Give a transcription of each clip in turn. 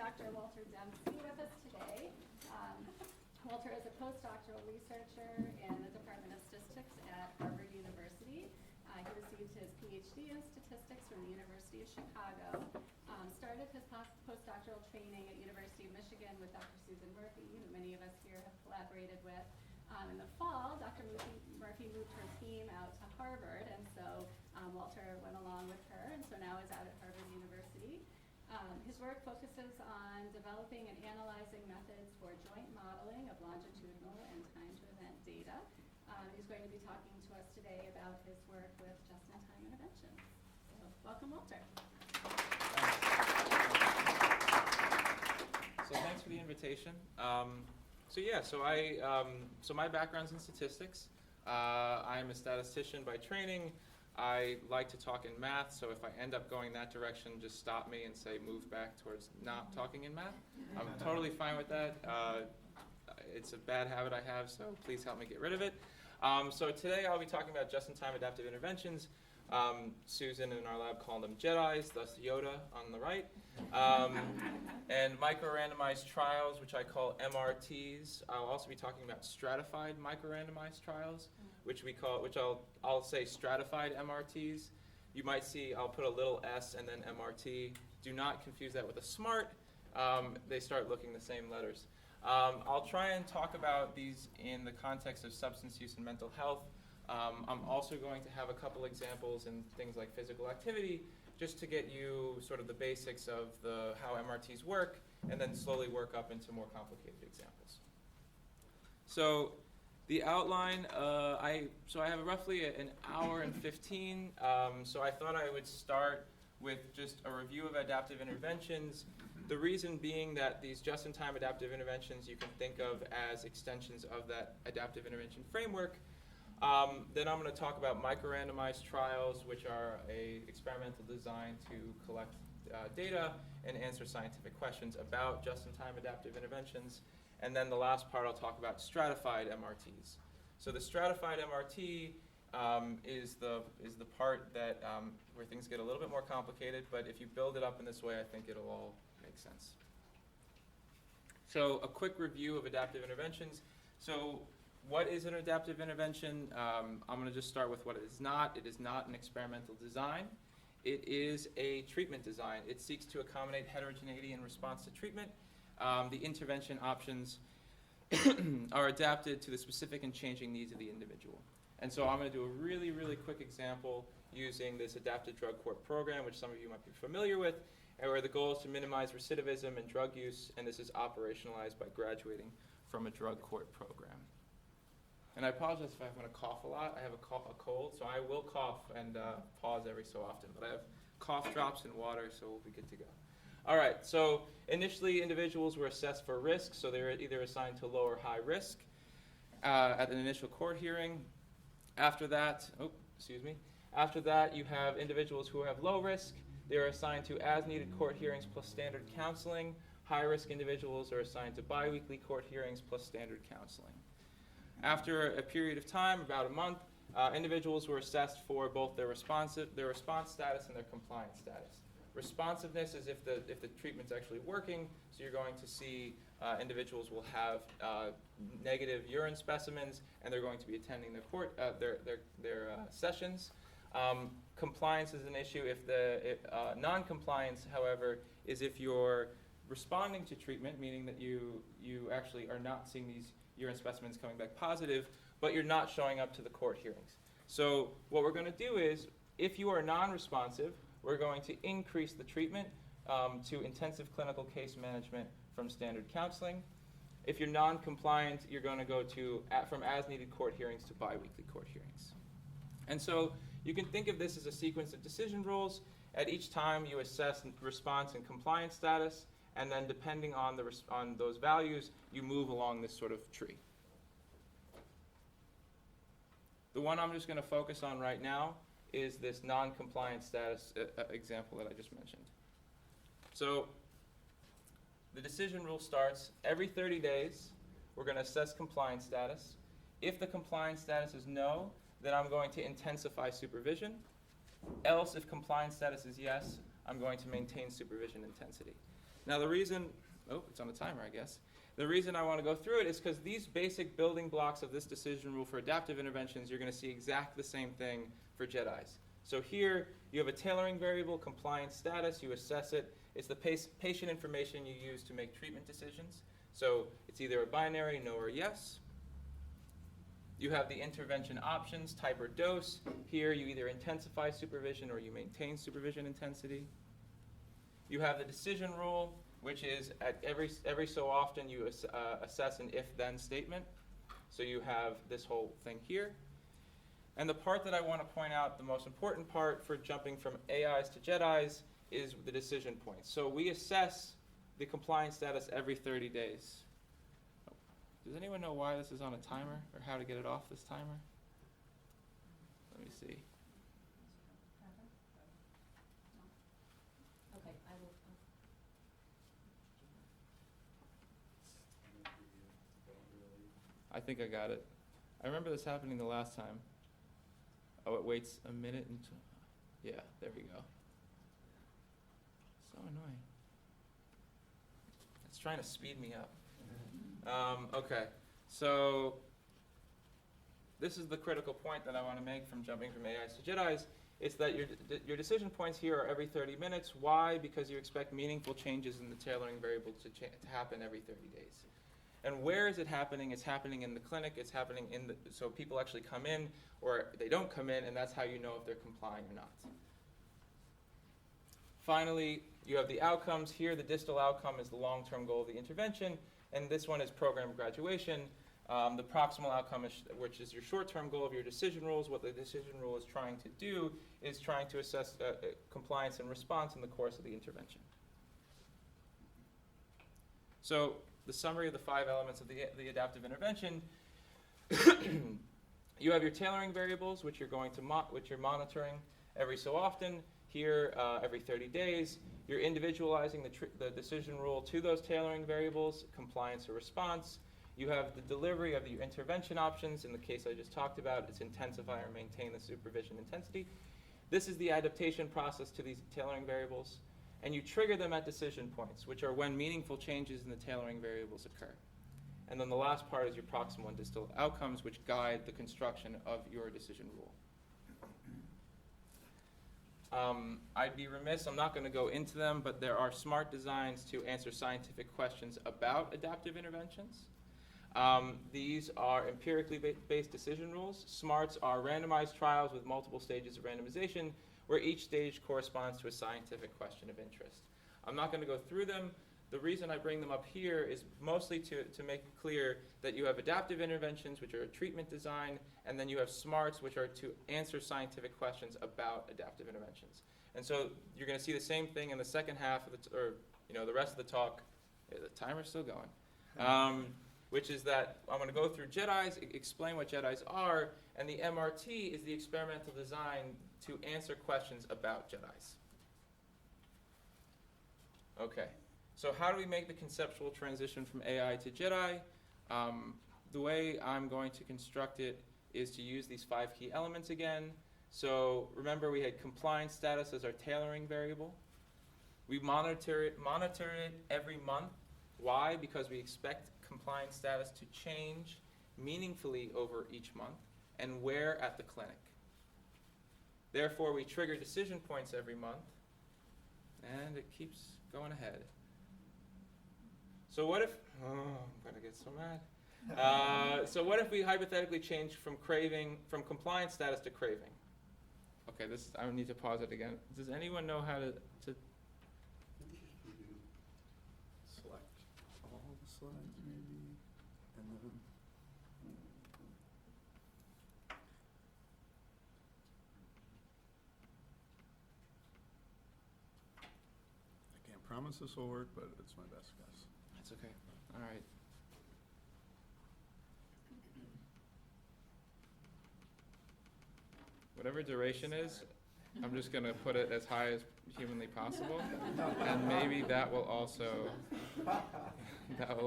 Dr. Walter Dempsey with us today. Walter is a postdoctoral researcher in the Department of Statistics at Harvard University. He received his PhD in statistics from the University of Chicago. Started his postdoctoral training at University of Michigan with Dr. Susan Murphy, who many of us here have collaborated with. In the fall, Dr. Murphy moved her team out to Harvard, and so Walter went along with her, and so now is out at Harvard University. His work focuses on developing and analyzing methods for joint modeling of longitudinal and time-to-event data. He's going to be talking to us today about his work with just-in-time interventions. So, welcome, Walter. So thanks for the invitation. So my background's in statistics. I'm a statistician by training. I like to talk in math, so if I end up going that direction, just stop me and say move back towards not talking in math. I'm totally fine with that. It's a bad habit I have, so please help me get rid of it. So today I'll be talking about just-in-time adaptive interventions. Susan in our lab called them Jedis, thus Yoda on the right. And micro-randomized trials, which I call MRTs. I'll also be talking about stratified micro-randomized trials, which I'll say stratified MRTs. You might see I'll put a little s and then MRT. Do not confuse that with a SMART. They start looking the same letters. I'll try and talk about these in the context of substance use and mental health. I'm also going to have a couple examples in things like physical activity, just to get you sort of the basics of how MRTs work, and then slowly work up into more complicated examples. So the outline, I have roughly an hour and 15, so I thought I would start with just a review of adaptive interventions. The reason being that these just-in-time adaptive interventions you can think of as extensions of that adaptive intervention framework. Then I'm going to talk about micro-randomized trials, which are an experimental design to collect data and answer scientific questions about just-in-time adaptive interventions. And then the last part, I'll talk about stratified MRTs. So the stratified MRT is the part that where things get a little bit more complicated, but if you build it up in this way, I think it'll all make sense. So a quick review of adaptive interventions. So what is an adaptive intervention? I'm going to just start with what it is not. It is not an experimental design. It is a treatment design. It seeks to accommodate heterogeneity in response to treatment. The intervention options are adapted to the specific and changing needs of the individual. And so I'm going to do a really, really quick example using this adaptive drug court program, which some of you might be familiar with, and where the goal is to minimize recidivism and drug use, and this is operationalized by graduating from a drug court program. And I apologize if I'm going to cough a lot. I have a cold, so I will cough and pause every so often. But I have cough drops and water, so we'll be good to go. All right, so initially individuals were assessed for risk, so they were either assigned to low or high risk at an initial court hearing. After that, you have individuals who have low risk. They are assigned to as-needed court hearings plus standard counseling. High-risk individuals are assigned to biweekly court hearings plus standard counseling. After a period of time, about a month, individuals were assessed for both their response status and their compliance status. Responsiveness is if the treatment's actually working, so you're going to see individuals will have negative urine specimens, and they're going to be attending their sessions. Compliance is an issue. Non-compliance, however, is if you're responding to treatment, meaning that you actually are not seeing these urine specimens coming back positive, but you're not showing up to the court hearings. So what we're going to do is, if you are non-responsive, we're going to increase the treatment to intensive clinical case management from standard counseling. If you're non-compliant, you're going to go from as-needed court hearings to biweekly court hearings. And so you can think of this as a sequence of decision rules. At each time, you assess response and compliance status, and then depending on those values, you move along this sort of tree. The one I'm just going to focus on right now is this non-compliance status example that I just mentioned. So the decision rule starts every 30 days. We're going to assess compliance status. If the compliance status is no, then I'm going to intensify supervision. Else, if compliance status is yes, I'm going to maintain supervision intensity. Now the reason, it's on a timer, I guess. The reason I want to go through it is because these basic building blocks of this decision rule for adaptive interventions, you're going to see exactly the same thing for JEDIs. So here, you have a tailoring variable, compliance status, you assess it. It's the patient information you use to make treatment decisions. So it's either a binary, no or yes. You have the intervention options, type or dose. Here, you either intensify supervision or you maintain supervision intensity. You have the decision rule, which is at every so often you assess an if-then statement. So you have this whole thing here. And the part that I want to point out, the most important part for jumping from AIs to JEDIs, is the decision points. So we assess the compliance status every 30 days. Does anyone know why this is on a timer, or how to get it off this timer? Let me see. Okay, I will. I think I got it. I remember this happening the last time. Oh, it waits a minute until, yeah, there we go. So annoying. It's trying to speed me up. Okay, so this is the critical point that I want to make from jumping from AIs to JEDIs. It's that your decision points here are every 30 minutes. Why? Because you expect meaningful changes in the tailoring variable to happen every 30 days. And where is it happening? It's happening in the clinic. It's happening so people actually come in or they don't come in, and that's how you know if they're complying or not. Finally, you have the outcomes. Here, the distal outcome is the long-term goal of the intervention, and this one is program graduation. The proximal outcome, which is your short-term goal of your decision rules. What the decision rule is trying to do is trying to assess compliance and response in the course of the intervention. So the summary of the 5 elements of the adaptive intervention. You have your tailoring variables, which you're monitoring every so often. Here, every 30 days. You're individualizing the decision rule to those tailoring variables, compliance or response. You have the delivery of the intervention options. In the case I just talked about, it's intensify or maintain the supervision intensity. This is the adaptation process to these tailoring variables. And you trigger them at decision points, which are when meaningful changes in the tailoring variables occur. And then the last part is your proximal and distal outcomes, which guide the construction of your decision rule. I'd be remiss, I'm not going to go into them, but there are smart designs to answer scientific questions about adaptive interventions. These are empirically based decision rules. SMARTs are randomized trials with multiple stages of randomization, where each stage corresponds to a scientific question of interest. I'm not going to go through them. The reason I bring them up here is mostly to make it clear that you have adaptive interventions, which are a treatment design, and then you have SMARTs, which are to answer scientific questions about adaptive interventions. And so you're going to see the same thing in the second half of the rest of the talk. The timer's still going. Which is that I'm going to go through JEDIs, explain what JEDIs are, and the MRT is the experimental design to answer questions about JEDIs. Okay, so how do we make the conceptual transition from AI to JEDI? The way I'm going to construct it is to use these 5 key elements again. So remember, we had compliance status as our tailoring variable. We monitor it every month. Why? Because we expect compliance status to change meaningfully over each month, and where at the clinic. Therefore, we trigger decision points every month, and it keeps going ahead. So what if, I'm going to get so mad. So what if we hypothetically change from compliance status to craving? Okay, I need to pause it again. Does anyone know how to select all the slides maybe, and then I can't promise this will work, but it's my best guess. That's okay. All right. Whatever duration is, I'm just going to put it as high as humanly possible, and maybe that will also help.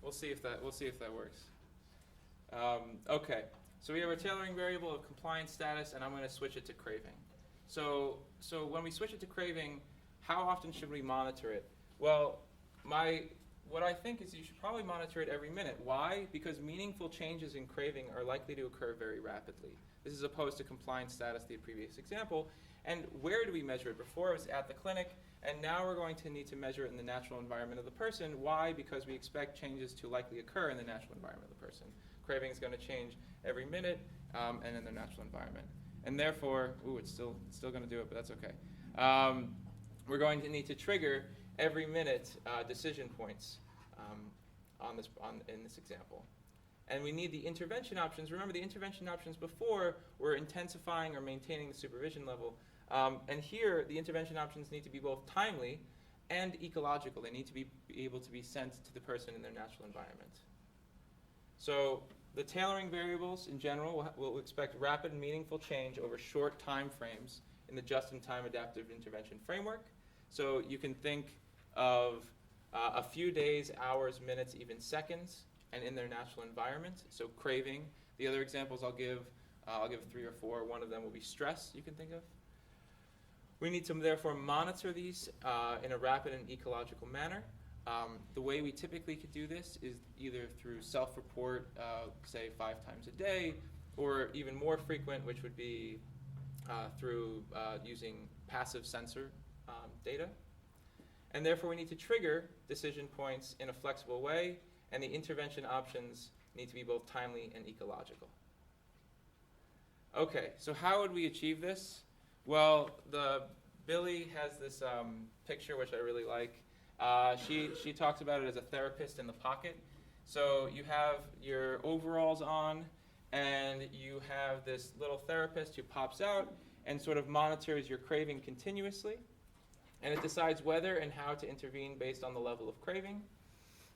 We'll see if that works. Okay, so we have our tailoring variable of compliance status, and I'm going to switch it to craving. So when we switch it to craving, how often should we monitor it? Well, what I think is you should probably monitor it every minute. Why? Because meaningful changes in craving are likely to occur very rapidly. This is opposed to compliance status, the previous example. And where do we measure it? Before it was at the clinic, and now we're going to need to measure it in the natural environment of the person. Why? Because we expect changes to likely occur in the natural environment of the person. Craving is going to change every minute and in their natural environment. And therefore, it's still going to do it, but that's okay. We're going to need to trigger every minute decision points in this example. And we need the intervention options. Remember, the intervention options before were intensifying or maintaining the supervision level. And here, the intervention options need to be both timely and ecological. They need to be able to be sent to the person in their natural environment. So the tailoring variables, in general, will expect rapid and meaningful change over short time frames in the just-in-time adaptive intervention framework. So you can think of a few days, hours, minutes, even seconds, and in their natural environment. So craving. The other examples I'll give 3 or 4. One of them will be stress, you can think of. We need to therefore monitor these in a rapid and ecological manner. The way we typically could do this is either through self-report, say 5 times a day, or even more frequent, which would be through using passive sensor data. And therefore we need to trigger decision points in a flexible way, and the intervention options need to be both timely and ecological. Okay, so how would we achieve this? Well, Billy has this picture which I really like. She talks about it as a therapist in the pocket. So you have your overalls on, and you have this little therapist who pops out and sort of monitors your craving continuously. And it decides whether and how to intervene based on the level of craving.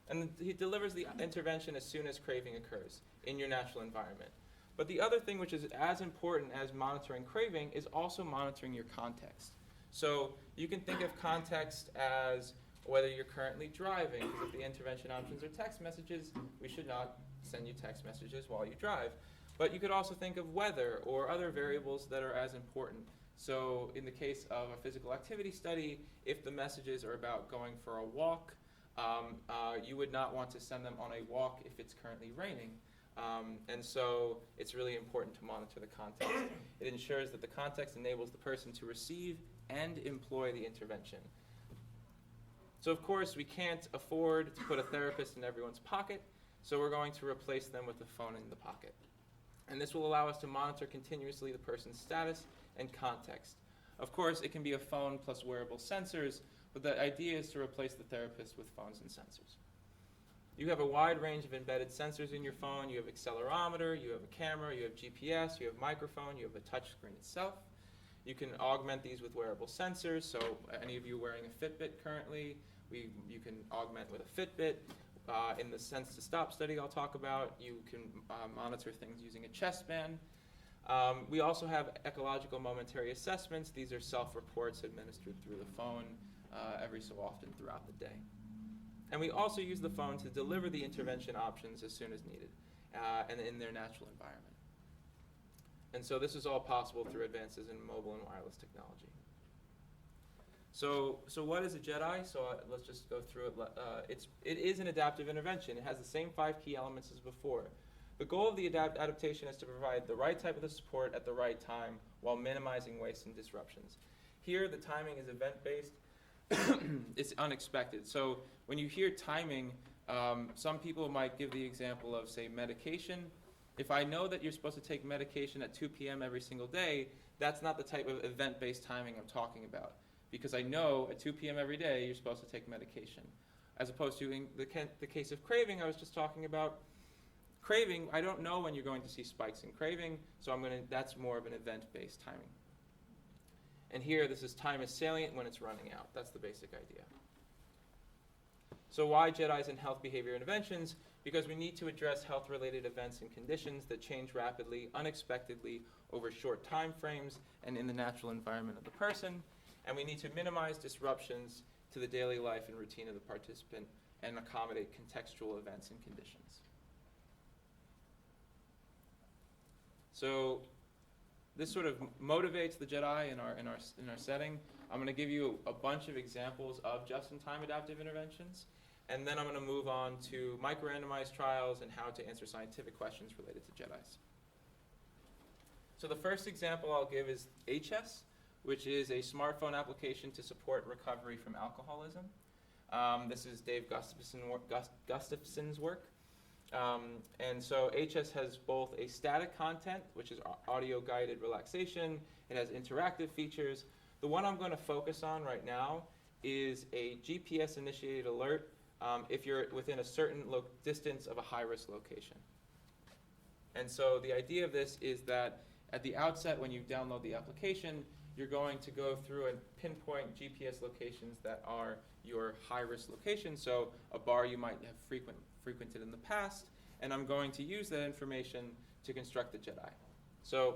And he delivers the intervention as soon as craving occurs in your natural environment. But the other thing which is as important as monitoring craving is also monitoring your context. So you can think of context as whether you're currently driving, because if the intervention options are text messages, we should not send you text messages while you drive. But you could also think of weather or other variables that are as important. So in the case of a physical activity study, if the messages are about going for a walk, you would not want to send them on a walk if it's currently raining. And so it's really important to monitor the context. It ensures that the context enables the person to receive and employ the intervention. So of course, we can't afford to put a therapist in everyone's pocket, so we're going to replace them with a phone in the pocket. And this will allow us to monitor continuously the person's status and context. Of course, it can be a phone plus wearable sensors, but the idea is to replace the therapist with phones and sensors. You have a wide range of embedded sensors in your phone. You have accelerometer, you have a camera, you have GPS, you have microphone, you have a touch screen itself. You can augment these with wearable sensors. So any of you wearing a Fitbit currently, you can augment with a Fitbit. In the Sense to Stop study I'll talk about, you can monitor things using a chest band. We also have ecological momentary assessments. These are self-reports administered through the phone every so often throughout the day. And we also use the phone to deliver the intervention options as soon as needed and in their natural environment. And so this is all possible through advances in mobile and wireless technology. So what is a JEDI? So let's just go through it. It is an adaptive intervention. It has the same 5 key elements as before. The goal of the adaptation is to provide the right type of support at the right time while minimizing waste and disruptions. Here, the timing is event-based. It's unexpected. So when you hear timing, some people might give the example of, say, medication. If I know that you're supposed to take medication at 2 p.m. every single day, that's not the type of event-based timing I'm talking about. Because I know at 2 p.m. every day you're supposed to take medication. As opposed to in the case of craving I was just talking about, craving, I don't know when you're going to see spikes in craving, so that's more of an event-based timing. And here, this is time is salient when it's running out. That's the basic idea. So why JEDIs in health behavior interventions? Because we need to address health-related events and conditions that change rapidly, unexpectedly, over short time frames and in the natural environment of the person. And we need to minimize disruptions to the daily life and routine of the participant and accommodate contextual events and conditions. So this sort of motivates the Jedi in our setting. I'm going to give you a bunch of examples of just-in-time adaptive interventions, and then I'm going to move on to micro-randomized trials and how to answer scientific questions related to Jedis. So the first example I'll give is HS, which is a smartphone application to support recovery from alcoholism. This is Dave Gustafson's work. And so HS has both a static content, which is audio-guided relaxation. It has interactive features. The one I'm going to focus on right now is a GPS-initiated alert if you're within a certain distance of a high-risk location. And so the idea of this is that at the outset, when you download the application, you're going to go through and pinpoint GPS locations that are your high-risk locations, so a bar you might have frequented in the past, and I'm going to use that information to construct the Jedi. So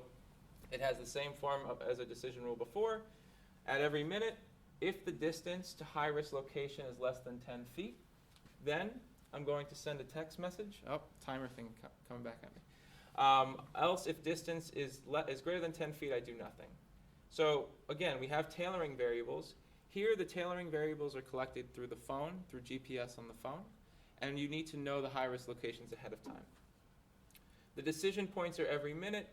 it has the same form as a decision rule before. At every minute, if the distance to high-risk location is less than 10 feet, then I'm going to send a text message. Oh, timer thing coming back at me. Else, if distance is greater than 10 feet, I do nothing. So again, we have tailoring variables. Here, the tailoring variables are collected through the phone, through GPS on the phone, and you need to know the high-risk locations ahead of time. The decision points are every minute.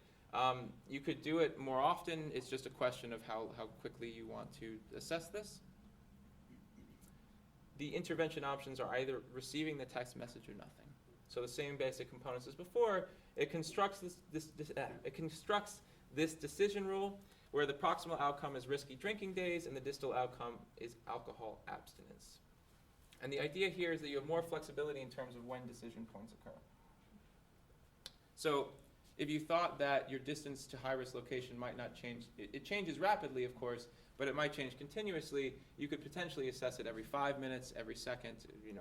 You could do it more often. It's just a question of how quickly you want to assess this. The intervention options are either receiving the text message or nothing. So the same basic components as before. It constructs this decision rule where the proximal outcome is risky drinking days and the distal outcome is alcohol abstinence. And the idea here is that you have more flexibility in terms of when decision points occur. So if you thought that your distance to high-risk location might not change, it changes rapidly, of course, but it might change continuously. You could potentially assess it every 5 minutes, every second,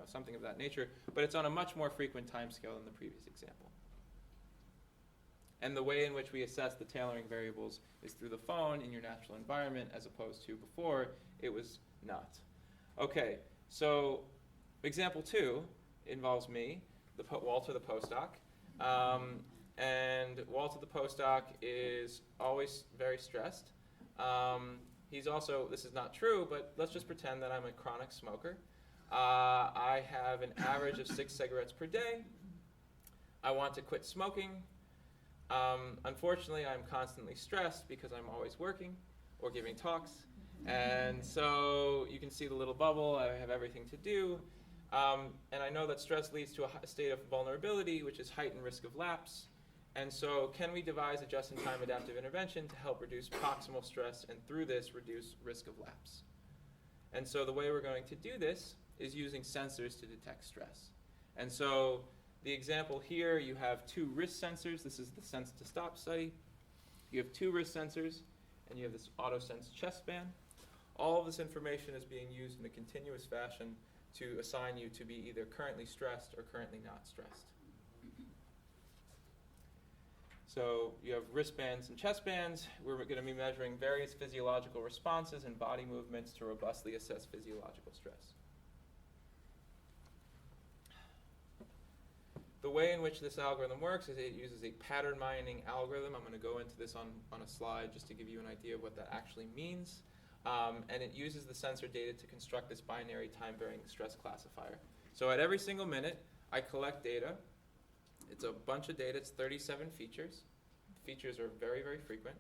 something of that nature, but it's on a much more frequent time scale than the previous example. And the way in which we assess the tailoring variables is through the phone in your natural environment, as opposed to before it was not. Okay, so example 2 involves me, Walter the postdoc. And Walter the postdoc is always very stressed. He's also, this is not true, but let's just pretend that I'm a chronic smoker. I have an average of 6 cigarettes per day. I want to quit smoking. Unfortunately, I'm constantly stressed because I'm always working or giving talks. And so you can see the little bubble. I have everything to do. And I know that stress leads to a state of vulnerability, which is heightened risk of lapse. And so can we devise a just-in-time adaptive intervention to help reduce proximal stress and through this reduce risk of lapse? And so the way we're going to do this is using sensors to detect stress. And so the example here, you have 2 wrist sensors. This is the Sense to Stop study. You have 2 wrist sensors, and you have this AutoSense chest band. All of this information is being used in a continuous fashion to assign you to be either currently stressed or currently not stressed. So you have wristbands and chest bands. We're going to be measuring various physiological responses and body movements to robustly assess physiological stress. The way in which this algorithm works is it uses a pattern mining algorithm. I'm going to go into this on a slide just to give you an idea of what that actually means. And it uses the sensor data to construct this binary time-varying stress classifier. So at every single minute, I collect data. It's a bunch of data. It's 37 features. Features are very, very frequent.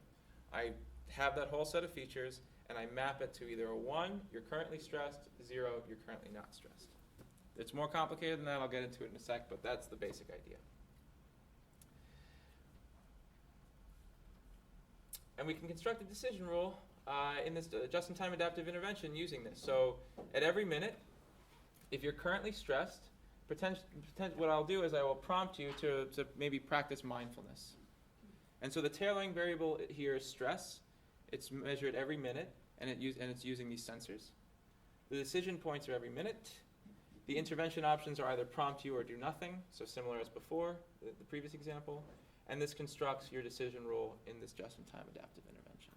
I have that whole set of features, and I map it to either a 1, you're currently stressed, 0, you're currently not stressed. It's more complicated than that. I'll get into it in a sec, but that's the basic idea. And we can construct a decision rule in this just-in-time adaptive intervention using this. So at every minute, if you're currently stressed, what I'll do is I will prompt you to maybe practice mindfulness. And so the tailoring variable here is stress. It's measured every minute, and it's using these sensors. The decision points are every minute. The intervention options are either prompt you or do nothing, so similar as before, the previous example. And this constructs your decision rule in this just-in-time adaptive intervention.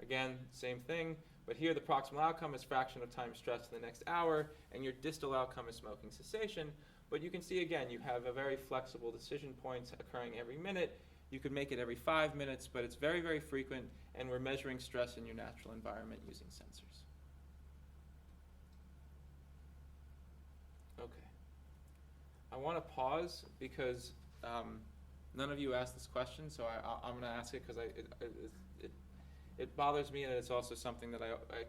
Again, same thing, but here the proximal outcome is fraction of time stressed in the next hour, and your distal outcome is smoking cessation. But you can see again, you have a very flexible decision points occurring every minute. You could make it every 5 minutes, but it's very, very frequent, and we're measuring stress in your natural environment using sensors. Okay. I want to pause because none of you asked this question, so I'm going to ask it because it bothers me, and it's also something that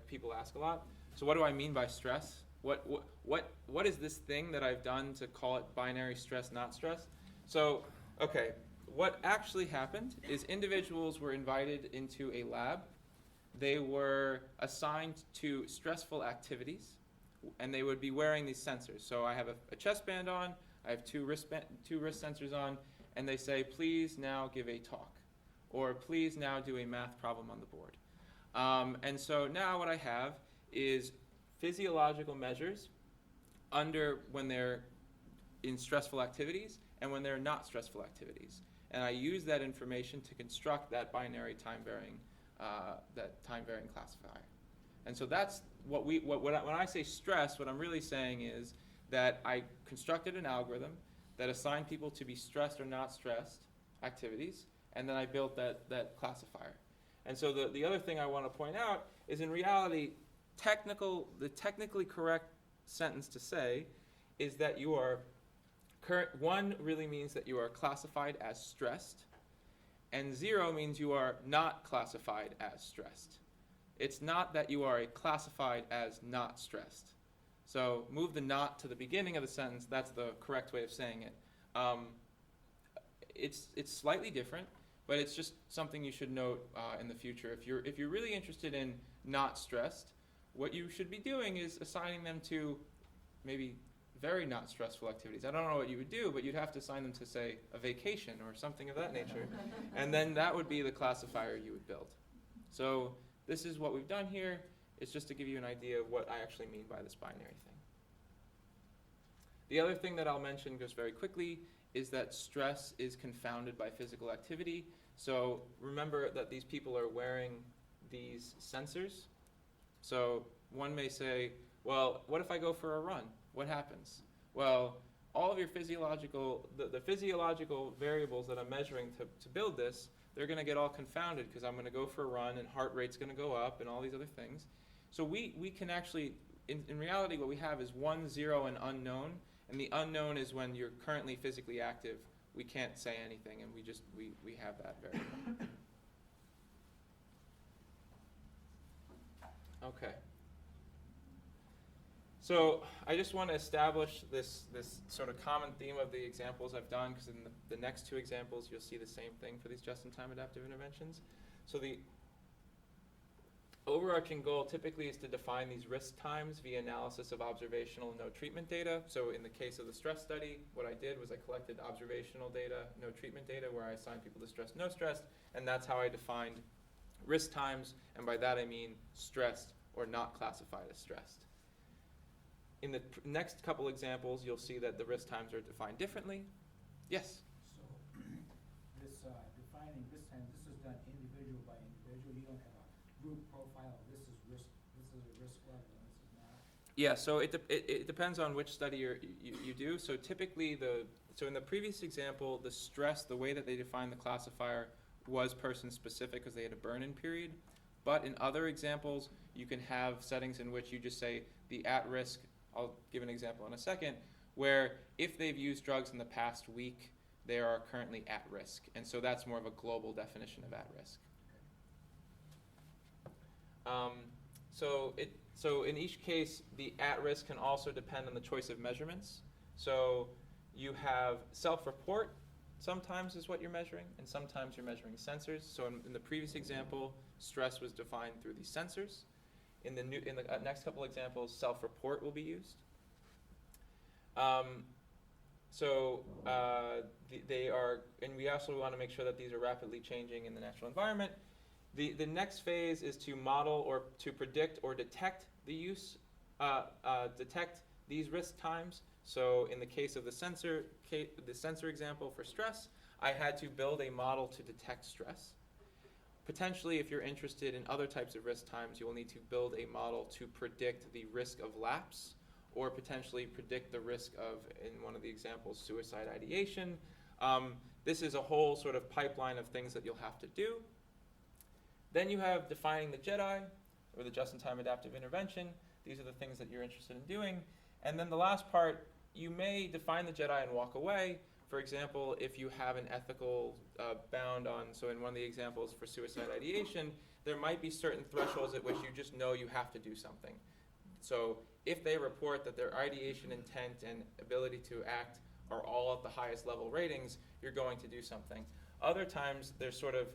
people ask a lot. So what do I mean by stress? What is this thing that I've done to call it binary stress, not stress? So, okay, what actually happened is individuals were invited into a lab. They were assigned to stressful activities, and they would be wearing these sensors. So I have a chest band on, I have two wrist sensors on, and they say, please now give a talk, or please now do a math problem on the board. And so now what I have is physiological measures when they're in stressful activities and when they're not stressful activities. And I use that information to construct that binary time-varying classifier. And so that's when I say stress, what I'm really saying is that I constructed an algorithm that assigned people to be stressed or not stressed activities, and then I built that classifier. And so the other thing I want to point out is, in reality, the technically correct sentence to say is that you are one really means that you are classified as stressed, and 0 means you are not classified as stressed. It's not that you are classified as not stressed. So move the not to the beginning of the sentence. That's the correct way of saying it. It's slightly different, but it's just something you should note in the future. If you're really interested in not stressed, what you should be doing is assigning them to maybe very not stressful activities. I don't know what you would do, but you'd have to assign them to, say, a vacation or something of that nature. And then that would be the classifier you would build. So this is what we've done here. It's just to give you an idea of what I actually mean by this binary thing. The other thing that I'll mention just very quickly is that stress is confounded by physical activity. So remember that these people are wearing these sensors. So one may say, well, what if I go for a run? What happens? Well, all of your the physiological variables that I'm measuring to build this, they're going to get all confounded because I'm going to go for a run and heart rate's going to go up and all these other things. So we can actually, in reality, what we have is 1, 0, and unknown. And the unknown is when you're currently physically active. We can't say anything, and we have that variable. Okay. So I just want to establish this sort of common theme of the examples I've done, because in the next 2 examples you'll see the same thing for these just-in-time adaptive interventions. So the overarching goal typically is to define these risk times via analysis of observational no treatment data. So in the case of the stress study, what I did was I collected observational data, no treatment data, where I assigned people to stressed, no stressed, and that's how I defined risk times, and by that I mean stressed or not classified as stressed. In the next couple examples, you'll see that the risk times are defined differently. Yes? So this defining risk time, this is done individual by individual. You don't have a group profile. This is a risk level, and this is not. Yeah, so it depends on which study you do. So typically, in the previous example, the stress, the way that they define the classifier was person-specific because they had a burn-in period. But in other examples, you can have settings in which you just say the at-risk. I'll give an example in a second, where if they've used drugs in the past week, they are currently at risk. And so that's more of a global definition of at risk. So in each case, the at risk can also depend on the choice of measurements. So you have self-report sometimes is what you're measuring, and sometimes you're measuring sensors. So in the previous example, stress was defined through these sensors. In the next couple examples, self-report will be used. They are, and we also want to make sure that these are rapidly changing in the natural environment. The next phase is to model or to predict or detect detect these risk times. So in the case of the sensor example for stress, I had to build a model to detect stress. Potentially, if you're interested in other types of risk times, you will need to build a model to predict the risk of lapse, or potentially predict the risk of, in one of the examples, suicide ideation. This is a whole sort of pipeline of things that you'll have to do. Then you have defining the JEDI, or the just-in-time adaptive intervention. These are the things that you're interested in doing. And then the last part, you may define the JEDI and walk away. For example, if you have an ethical bound on, so in one of the examples for suicide ideation, there might be certain thresholds at which you just know you have to do something. So if they report that their ideation intent and ability to act are all at the highest level ratings, you're going to do something. Other times, there's sort of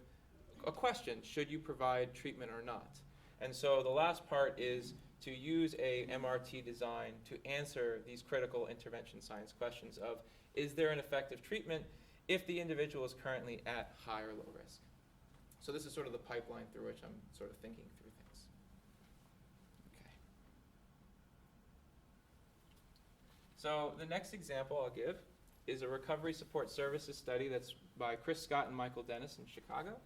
a question, should you provide treatment or not? And so the last part is to use a MRT design to answer these critical intervention science questions of, is there an effective treatment if the individual is currently at high or low risk? So this is sort of the pipeline through which I'm sort of thinking through things. Okay. So the next example I'll give is a recovery support services study that's by Chris Scott and Michael Dennis in Chicago.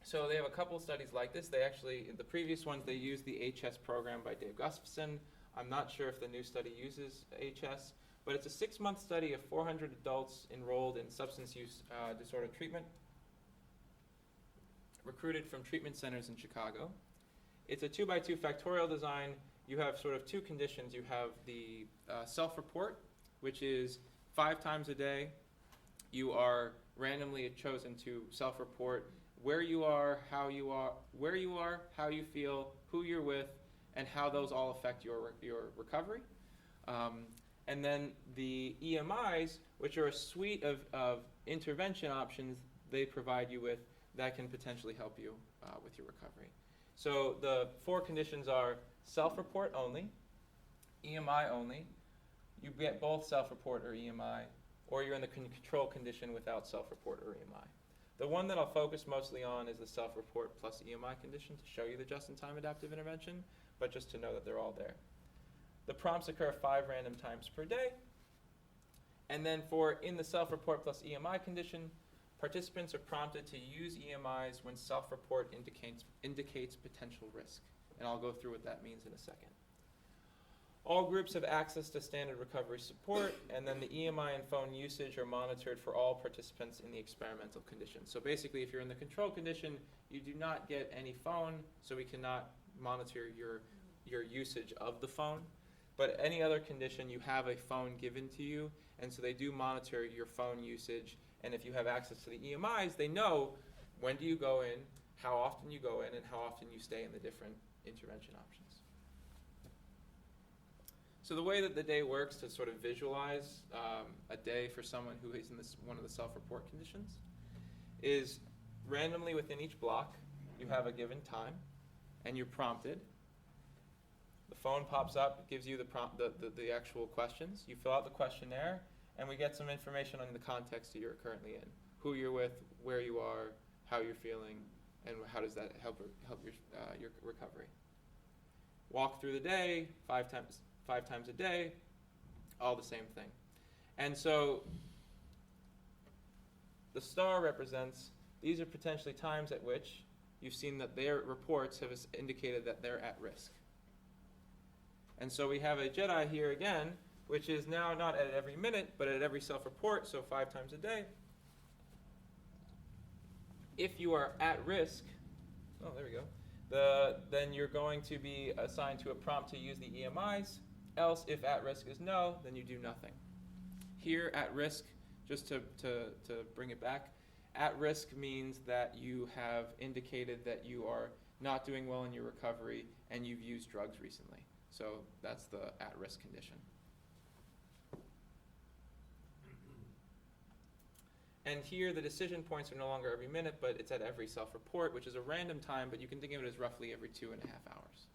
So they have a couple of studies like this. They actually, in the previous ones, they used the HS program by Dave Gustafson. I'm not sure if the new study uses HS, but it's a 6-month study of 400 adults enrolled in substance use disorder treatment, recruited from treatment centers in Chicago. It's a 2x2 factorial design. You have sort of two conditions. You have the self-report, which is 5 times a day. You are randomly chosen to self-report where you are, how you feel, who you're with, and how those all affect your recovery. And then the EMIs, which are a suite of intervention options they provide you with that can potentially help you with your recovery. So the 4 conditions are self-report only, EMI only, you get both self-report or EMI, or you're in the control condition without self-report or EMI. The one that I'll focus mostly on is the self-report plus EMI condition to show you the just-in-time adaptive intervention, but just to know that they're all there. The prompts occur 5 random times per day. And then for in the self-report plus EMI condition, participants are prompted to use EMIs when self-report indicates potential risk. And I'll go through what that means in a second. All groups have access to standard recovery support, and then the EMI and phone usage are monitored for all participants in the experimental condition. So basically, if you're in the control condition, you do not get any phone, so we cannot monitor your usage of the phone. But any other condition, you have a phone given to you, and so they do monitor your phone usage. And if you have access to the EMIs, they know when do you go in, how often you go in, and how often you stay in the different intervention options. So the way that the day works to sort of visualize a day for someone who is in one of the self-report conditions is randomly within each block, you have a given time, and you're prompted. The phone pops up, gives you the actual questions. You fill out the questionnaire, and we get some information on the context that you're currently in, who you're with, where you are, how you're feeling, and how does that help your recovery. Walk through the day 5 times a day, all the same thing. And so the star represents, these are potentially times at which you've seen that their reports have indicated that they're at risk. And so we have a JEDI here again, which is now not at every minute, but at every self-report, so 5 times a day. If you are at risk, oh, there we go, then you're going to be assigned to a prompt to use the EMIs. Else, if at risk is no, then you do nothing. Here, at risk, just to bring it back, at risk means that you have indicated that you are not doing well in your recovery and you've used drugs recently. So that's the at-risk condition. And here, the decision points are no longer every minute, but it's at every self-report, which is a random time, but you can think of it as roughly every 2.5 hours.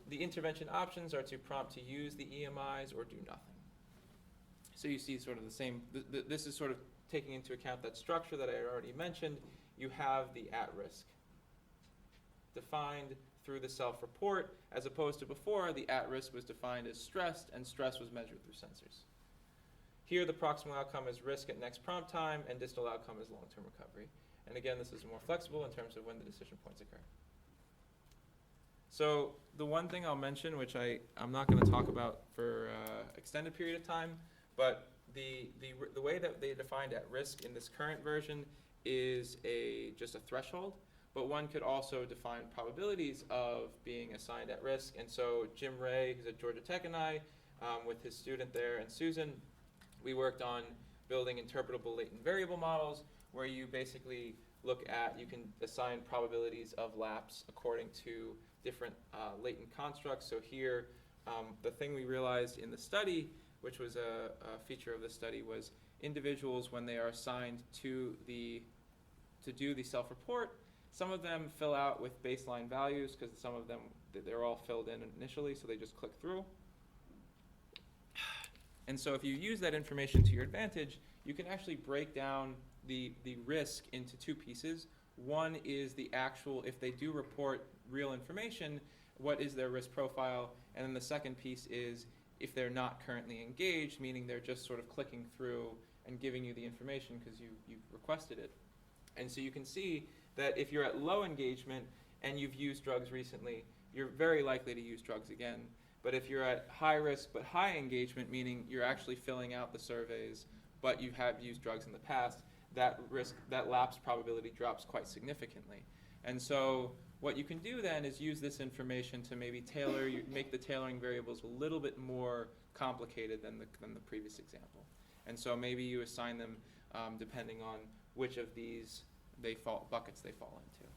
The intervention options are to prompt to use the EMIs or do nothing. So you see sort of the same, this is sort of taking into account that structure that I already mentioned. You have the at-risk defined through the self-report, as opposed to before, the at-risk was defined as stressed, and stress was measured through sensors. Here, the proximal outcome is risk at next prompt time, and distal outcome is long-term recovery. And again, this is more flexible in terms of when the decision points occur. So the one thing I'll mention, which I'm not going to talk about for extended period of time, but the way that they defined at risk in this current version is just a threshold, but one could also define probabilities of being assigned at risk. And so Jim Ray, who's at Georgia Tech, and I, with his student there and Susan, we worked on building interpretable latent variable models where you basically you can assign probabilities of lapse according to different latent constructs. So here, the thing we realized in the study, which was a feature of the study, was individuals, when they are assigned to do the self-report, some of them fill out with baseline values because some of them, they're all filled in initially, so they just click through. And so if you use that information to your advantage, you can actually break down the risk into two pieces. One is the actual, if they do report real information, what is their risk profile? And then the second piece is if they're not currently engaged, meaning they're just sort of clicking through and giving you the information because you've requested it. And so you can see that if you're at low engagement and you've used drugs recently, you're very likely to use drugs again. But if you're at high risk but high engagement, meaning you're actually filling out the surveys, but you have used drugs in the past, that lapse probability drops quite significantly. And so what you can do then is use this information to maybe make the tailoring variables a little bit more complicated than the previous example. And so maybe you assign them depending on which of these buckets they fall into.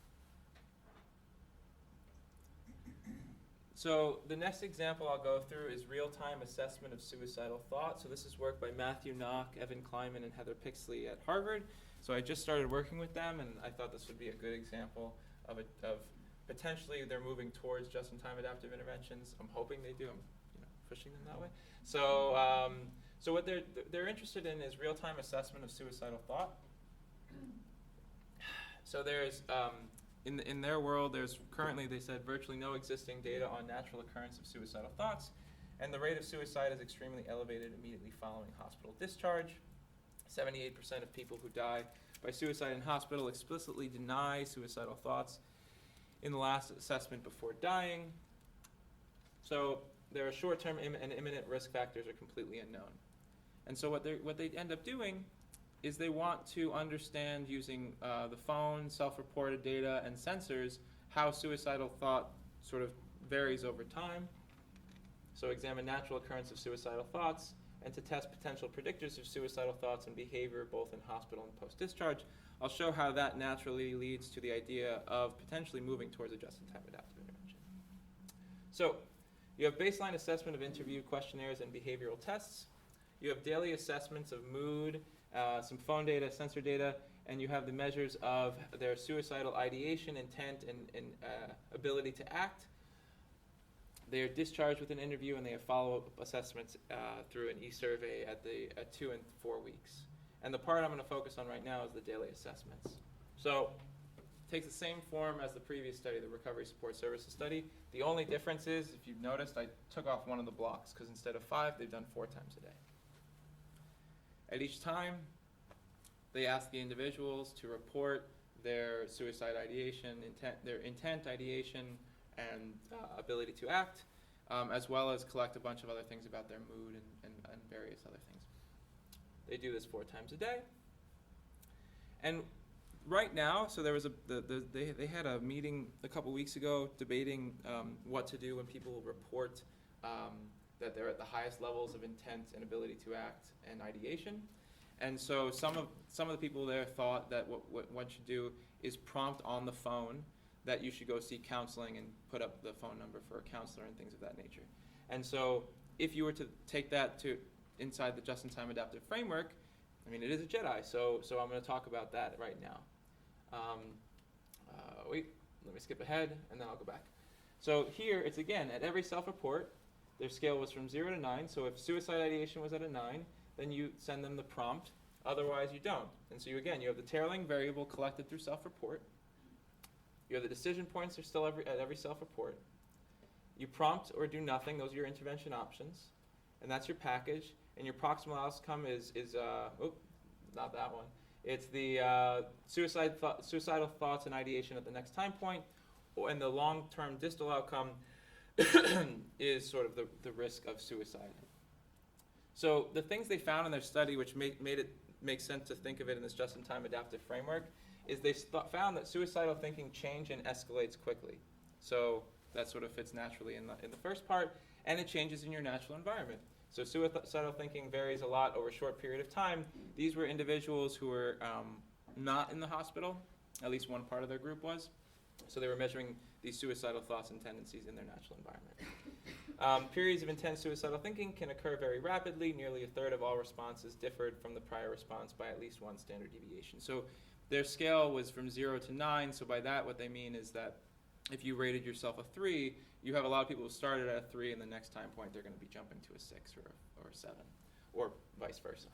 So the next example I'll go through is real-time assessment of suicidal thought. So this is work by Matthew Knock, Evan Kleiman, and Heather Pixley at Harvard. So I just started working with them, and I thought this would be a good example of potentially they're moving towards just-in-time adaptive interventions. I'm hoping they do. I'm pushing them that way. So so what they're interested in is real-time assessment of suicidal thought. So there's in their world, there's currently, they said, virtually no existing data on natural occurrence of suicidal thoughts, and the rate of suicide is extremely elevated immediately following hospital discharge. 78% of people who die by suicide in hospital explicitly deny suicidal thoughts in the last assessment before dying. So their short-term and imminent risk factors are completely unknown. And so what they end up doing is they want to understand, using the phone, self-reported data, and sensors, how suicidal thought sort of varies over time. So examine natural occurrence of suicidal thoughts, and to test potential predictors of suicidal thoughts and behavior both in hospital and post-discharge. I'll show how that naturally leads to the idea of potentially moving towards a just-in-time adaptive intervention. So you have baseline assessment of interview questionnaires and behavioral tests. You have daily assessments of mood, some phone data, sensor data, and you have the measures of their suicidal ideation, intent, and ability to act. They are discharged with an interview, and they have follow-up assessments through an e-survey at 2 and 4 weeks. And the part I'm going to focus on right now is the daily assessments. So it takes the same form as the previous study, the Recovery Support Services study. The only difference is, if you've noticed, I took off one of the blocks, because instead of 5, they've done 4 times a day. At each time, they ask the individuals to report their suicide ideation, their intent, ideation, and ability to act, as well as collect a bunch of other things about their mood and various other things. They do this 4 times a day. And right now, so there was they had a meeting a couple weeks ago debating what to do when people report that they're at the highest levels of intent and ability to act and ideation. And so some of the people there thought that what one should do is prompt on the phone that you should go seek counseling and put up the phone number for a counselor and things of that nature. And so if you were to take that to inside the just-in-time adaptive framework, I mean, it is a Jedi, so I'm going to talk about that right now. Let me skip ahead, and then I'll go back. So here, it's again, at every self-report, their scale was from 0 to 9, so if suicide ideation was at a 9, then you send them the prompt, otherwise you don't. And so you have the tailoring variable collected through self-report. You have the decision points are still at every self-report. You prompt or do nothing, those are your intervention options, and that's your package. And your proximal outcome is not that one. It's the suicidal thoughts and ideation at the next time point, and the long-term distal outcome is sort of the risk of suicide. So the things they found in their study, which made it make sense to think of it in this just-in-time adaptive framework, is they found that suicidal thinking changes and escalates quickly. So that sort of fits naturally in the first part, and it changes in your natural environment. So suicidal thinking varies a lot over a short period of time. These were individuals who were not in the hospital, at least one part of their group was. So they were measuring these suicidal thoughts and tendencies in their natural environment. Periods of intense suicidal thinking can occur very rapidly. Nearly a third of all responses differed from the prior response by at least one standard deviation. So their scale was from 0 to 9. So by that, what they mean is that if you rated yourself a 3, you have a lot of people who started at a 3, and the next time point they're going to be jumping to a 6 or a 7, or vice versa.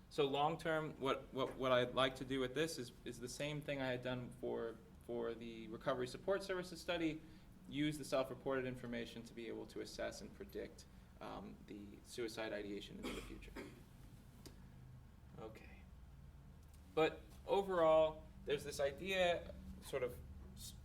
So long term, what I'd like to do with this is the same thing I had done for the recovery support services study, use the self-reported information to be able to assess and predict the suicide ideation into the future. Okay. But overall, there's this idea sort of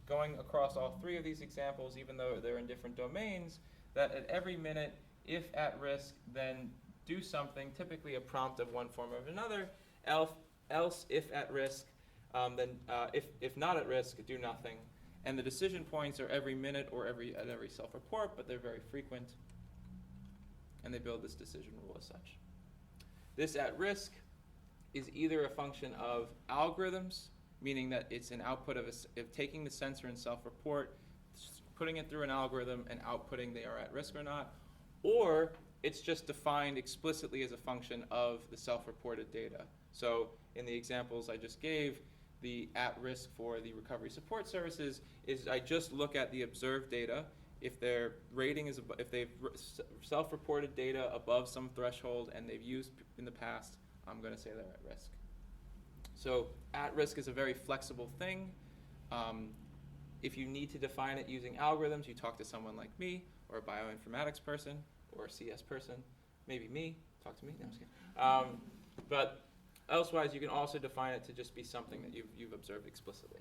going across all 3 of these examples, even though they're in different domains, that at every minute, if at risk, then do something, typically a prompt of one form or another. Else, if at risk, then if not at risk, do nothing. And the decision points are every minute or at every self-report, but they're very frequent. And they build this decision rule as such. This at risk is either a function of algorithms, meaning that it's an output of taking the sensor and self-report, putting it through an algorithm, and outputting they are at risk or not, or it's just defined explicitly as a function of the self-reported data. So in the examples I just gave, the at risk for the recovery support services is I just look at the observed data. If their rating is, if they've self-reported data above some threshold and they've used in the past, I'm going to say they're at risk. So at risk is a very flexible thing. If you need to define it using algorithms, you talk to someone like me, or a bioinformatics person, or a CS person, maybe me, talk to me, no, I'm just kidding. But elsewise, you can also define it to just be something that you've observed explicitly.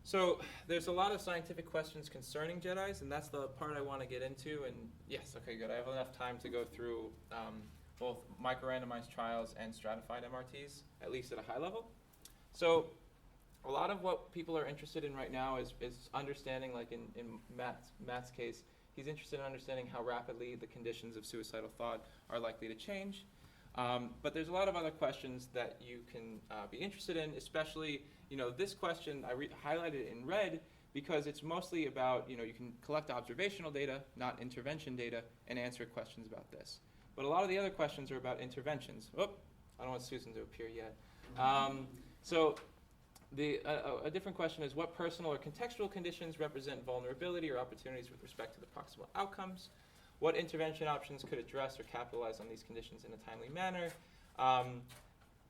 So there's a lot of scientific questions concerning Jedis, and that's the part I want to get into. And yes, okay, good. I have enough time to go through both micro-randomized trials and stratified MRTs, at least at a high level. So a lot of what people are interested in right now is understanding, like in Matt's case, he's interested in understanding how rapidly the conditions of suicidal thought are likely to change. But there's a lot of other questions that you can be interested in, especially, this question, I highlighted it in red because it's mostly about, you can collect observational data, not intervention data, and answer questions about this. But a lot of the other questions are about interventions. Oh, I don't want Susan to appear yet. So a different question is, what personal or contextual conditions represent vulnerability or opportunities with respect to the proximal outcomes? What intervention options could address or capitalize on these conditions in a timely manner?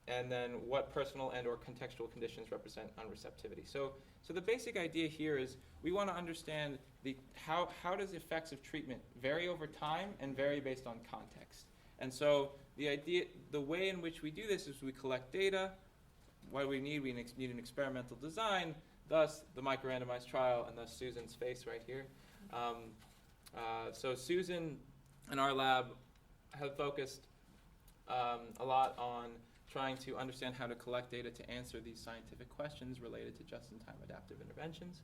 And then what personal and or contextual conditions represent unreceptivity? So the basic idea here is we want to understand how does the effects of treatment vary over time and vary based on context. And so the way in which we do this is we collect data. What do we need? We need an experimental design, thus the micro-randomized trial, and thus Susan's face right here. So Susan and our lab have focused a lot on trying to understand how to collect data to answer these scientific questions related to just-in-time adaptive interventions.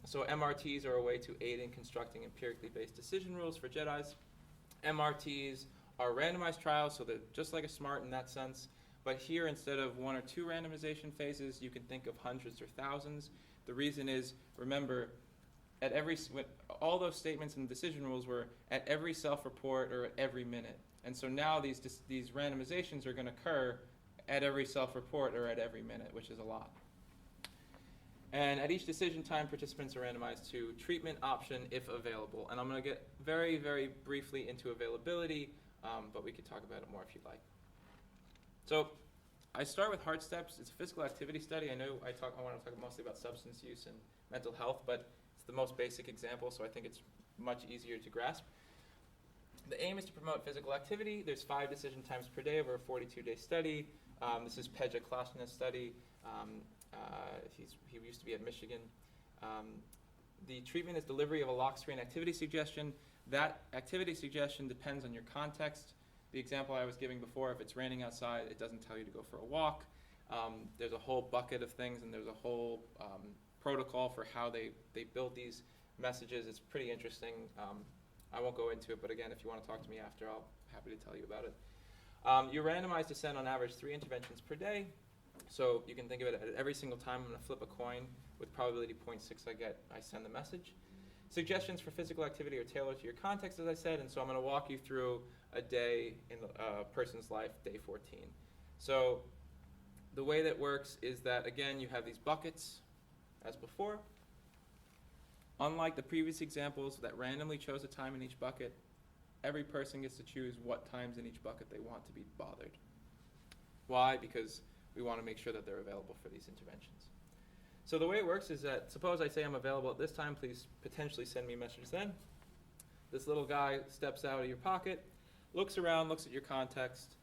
So MRTs are a way to aid in constructing empirically based decision rules for Jedis. MRTs are randomized trials, so they're just like a SMART in that sense. But here, instead of 1 or 2 randomization phases, you can think of hundreds or thousands. The reason is, remember, all those statements and decision rules were at every self-report or at every minute. And so now these randomizations are going to occur at every self-report or at every minute, which is a lot. And at each decision time, participants are randomized to treatment option if available. And I'm going to get very, very briefly into availability, but we could talk about it more if you'd like. So I start with Heart Steps. It's a physical activity study. I know I want to talk mostly about substance use and mental health, but it's the most basic example, so I think it's much easier to grasp. The aim is to promote physical activity. There's 5 decision times per day over a 42-day study. This is Peja Klasna's study. He used to be at Michigan. The treatment is delivery of a lock screen activity suggestion. That activity suggestion depends on your context. The example I was giving before, if it's raining outside, it doesn't tell you to go for a walk. There's a whole bucket of things, and there's a whole protocol for how they build these messages. It's pretty interesting. I won't go into it, but again, if you want to talk to me after, I'll be happy to tell you about it. You're randomized to send on average 3 interventions per day. So you can think of it at every single time I'm going to flip a coin with probability 0.6 I send the message. Suggestions for physical activity are tailored to your context, as I said, and so I'm going to walk you through a day in a person's life, day 14. So the way that works is that, again, you have these buckets, as before. Unlike the previous examples that randomly chose a time in each bucket, every person gets to choose what times in each bucket they want to be bothered. Why? Because we want to make sure that they're available for these interventions. So the way it works is that, suppose I say I'm available at this time, please potentially send me a message then. This little guy steps out of your pocket, looks around, looks at your context,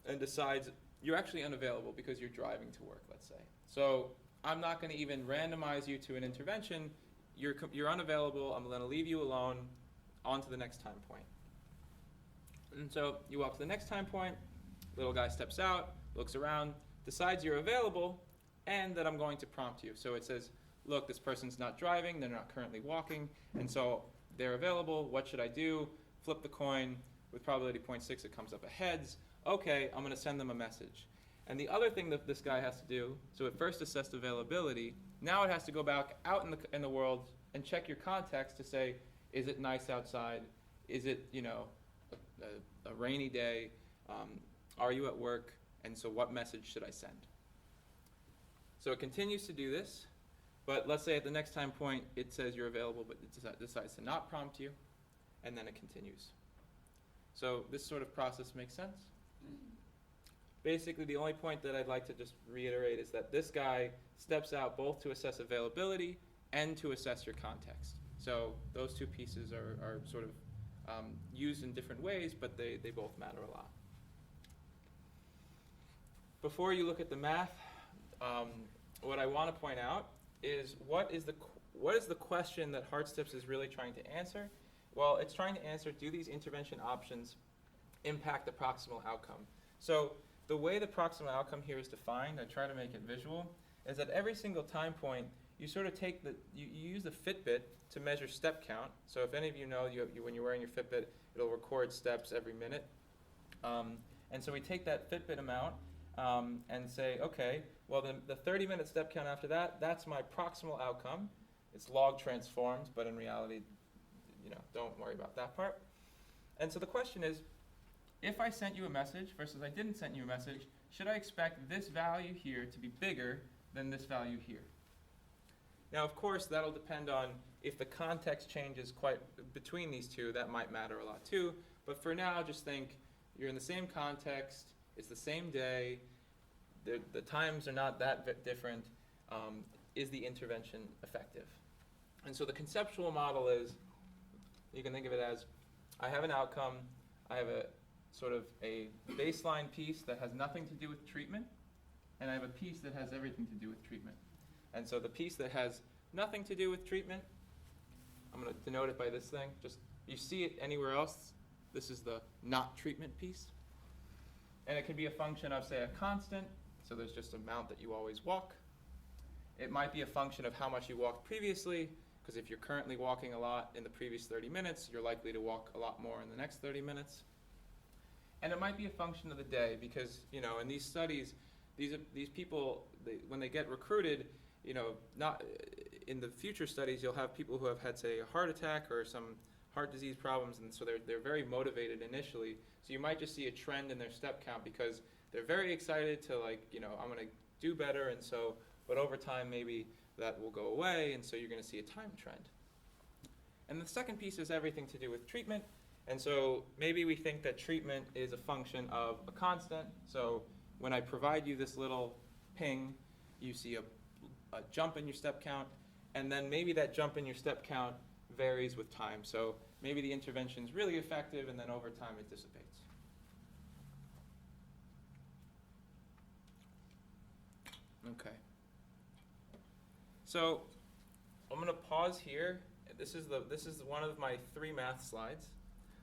and decides you're actually unavailable because you're driving to work, let's say. So I'm not going to even randomize you to an intervention. You're unavailable. I'm going to leave you alone. On to the next time point. And so you walk to the next time point. Little guy steps out, looks around, decides you're available, and that I'm going to prompt you. So it says, look, this person's not driving. They're not currently walking. And so they're available. What should I do? Flip the coin. With probability 0.6, it comes up a heads. Okay, I'm going to send them a message. And the other thing that this guy has to do, so it first assessed availability. Now it has to go back out in the world and check your context to say, is it nice outside? Is it, a rainy day? Are you at work? And so what message should I send? So it continues to do this, but let's say at the next time point it says you're available, but it decides to not prompt you, and then it continues. So this sort of process makes sense? Basically, the only point that I'd like to just reiterate is that this guy steps out both to assess availability and to assess your context. So those two pieces are sort of used in different ways, but they both matter a lot. Before you look at the math, what I want to point out is what is the question that HeartStips is really trying to answer? Well, it's trying to answer, do these intervention options impact the proximal outcome? So the way the proximal outcome here is defined, I try to make it visual, is that every single time point, you sort of take you use the Fitbit to measure step count. So if any of you know, when you're wearing your Fitbit, it'll record steps every minute. And so we take that Fitbit amount and say, okay, well the 30-minute step count after that, that's my proximal outcome. It's log transformed, but in reality, don't worry about that part. And so the question is, if I sent you a message versus I didn't send you a message, should I expect this value here to be bigger than this value here? Now, of course, that'll depend on if the context changes quite between these two. That might matter a lot too. But for now, just think you're in the same context. It's the same day. The times are not that different. Is the intervention effective? And so the conceptual model is, you can think of it as, I have an outcome. I have a sort of a baseline piece that has nothing to do with treatment, and I have a piece that has everything to do with treatment. And so the piece that has nothing to do with treatment, I'm going to denote it by this thing. Just, you see it anywhere else, this is the not treatment piece. And it can be a function of, say, a constant, so there's just an amount that you always walk. It might be a function of how much you walked previously, because if you're currently walking a lot in the previous 30 minutes, you're likely to walk a lot more in the next 30 minutes. And it might be a function of the day, because in these studies, these people, when they get recruited, not in the future studies, you'll have people who have had, say, a heart attack or some heart disease problems, and so they're very motivated initially. So you might just see a trend in their step count because they're very excited to I'm going to do better, and so, but over time maybe that will go away, and so you're going to see a time trend. And the second piece is everything to do with treatment. And so maybe we think that treatment is a function of a constant. So when I provide you this little ping, you see a jump in your step count, and then maybe that jump in your step count varies with time. So maybe the intervention is really effective, and then over time it dissipates. Okay. So I'm going to pause here. This is one of my 3 math slides.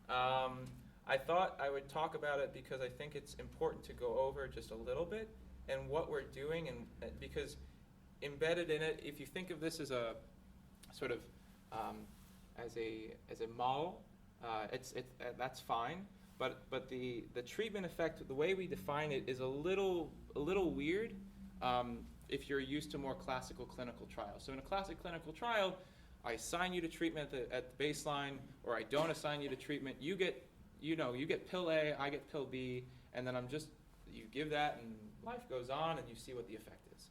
I thought I would talk about it because I think it's important to go over just a little bit and what we're doing, and because embedded in it, if you think of this as a sort of as a model, that's fine. But the treatment effect, the way we define it, is a little weird if you're used to more classical clinical trials. So in a classic clinical trial, I assign you to treatment at the baseline, or I don't assign you to treatment. You get pill A, I get pill B, and then you give that, and life goes on, and you see what the effect is.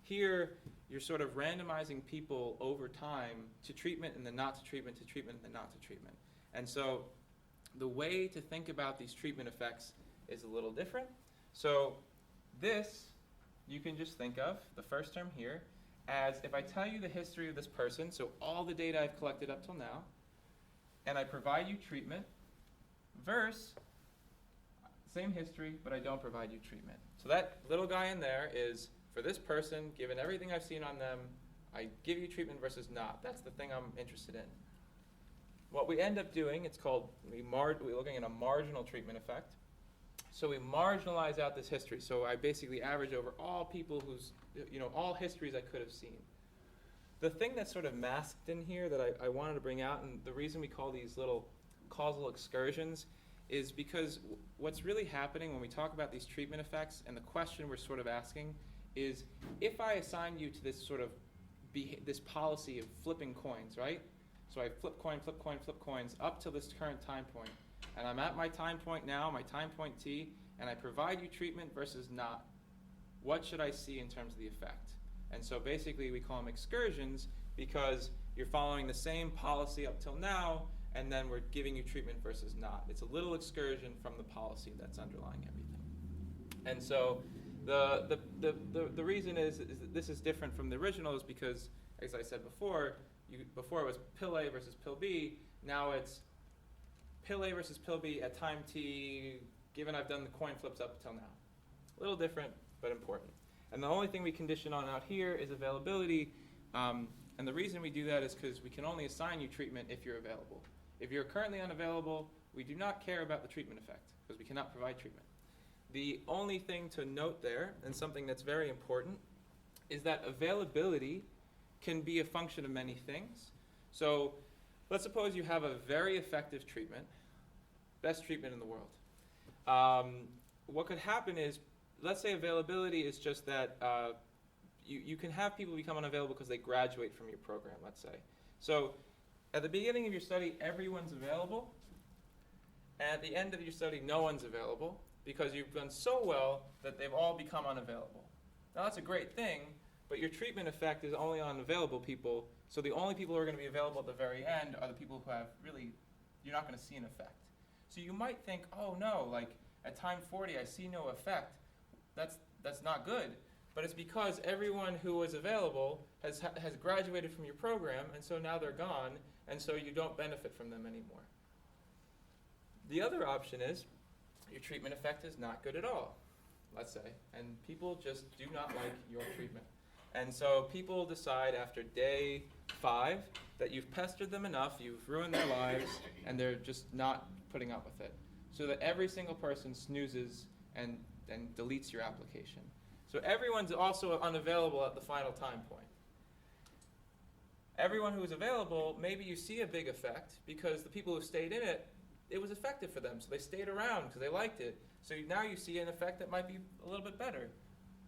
Here, you're sort of randomizing people over time to treatment, and then not to treatment, to treatment, and then not to treatment. And so the way to think about these treatment effects is a little different. So this, you can just think of, the first term here, as if I tell you the history of this person, so all the data I've collected up till now, and I provide you treatment, versus same history, but I don't provide you treatment. So that little guy in there is, for this person, given everything I've seen on them, I give you treatment versus not. That's the thing I'm interested in. What we end up doing, it's called, we're looking at a marginal treatment effect. So we marginalize out this history. So I basically average over all people all histories I could have seen. The thing that's sort of masked in here that I wanted to bring out, and the reason we call these little causal excursions, is because what's really happening when we talk about these treatment effects, and the question we're sort of asking is, if I assign you to this sort of this policy of flipping coins, right? So I flip coin, flip coin, flip coins up to this current time point. And I'm at my time point now, my time point T, and I provide you treatment versus not. What should I see in terms of the effect? And so basically we call them excursions because you're following the same policy up till now, and then we're giving you treatment versus not. It's a little excursion from the policy that's underlying everything. And so the reason is that this is different from the original is because, as I said before, before it was pill A versus pill B, now it's pill A versus pill B at time T, given I've done the coin flips up till now. A little different, but important. And the only thing we condition on out here is availability. And the reason we do that is because we can only assign you treatment if you're available. If you're currently unavailable, we do not care about the treatment effect because we cannot provide treatment. The only thing to note there, and something that's very important, is that availability can be a function of many things. So let's suppose you have a very effective treatment, best treatment in the world. What could happen is, let's say availability is just that you can have people become unavailable because they graduate from your program, let's say. So at the beginning of your study, everyone's available. And at the end of your study, no one's available because you've done so well that they've all become unavailable. Now that's a great thing, but your treatment effect is only on available people, so the only people who are going to be available at the very end are the people who have really, you're not going to see an effect. So you might think, oh no, like at time 40 I see no effect. That's not good. But it's because everyone who was available has graduated from your program, and so now they're gone, and so you don't benefit from them anymore. The other option is your treatment effect is not good at all, let's say, and people just do not like your treatment. And so people decide after day 5 that you've pestered them enough, you've ruined their lives, and they're just not putting up with it. So that every single person snoozes and deletes your application. So everyone's also unavailable at the final time point. Everyone who is available, maybe you see a big effect because the people who stayed in it, it was effective for them, so they stayed around because they liked it. So now you see an effect that might be a little bit better.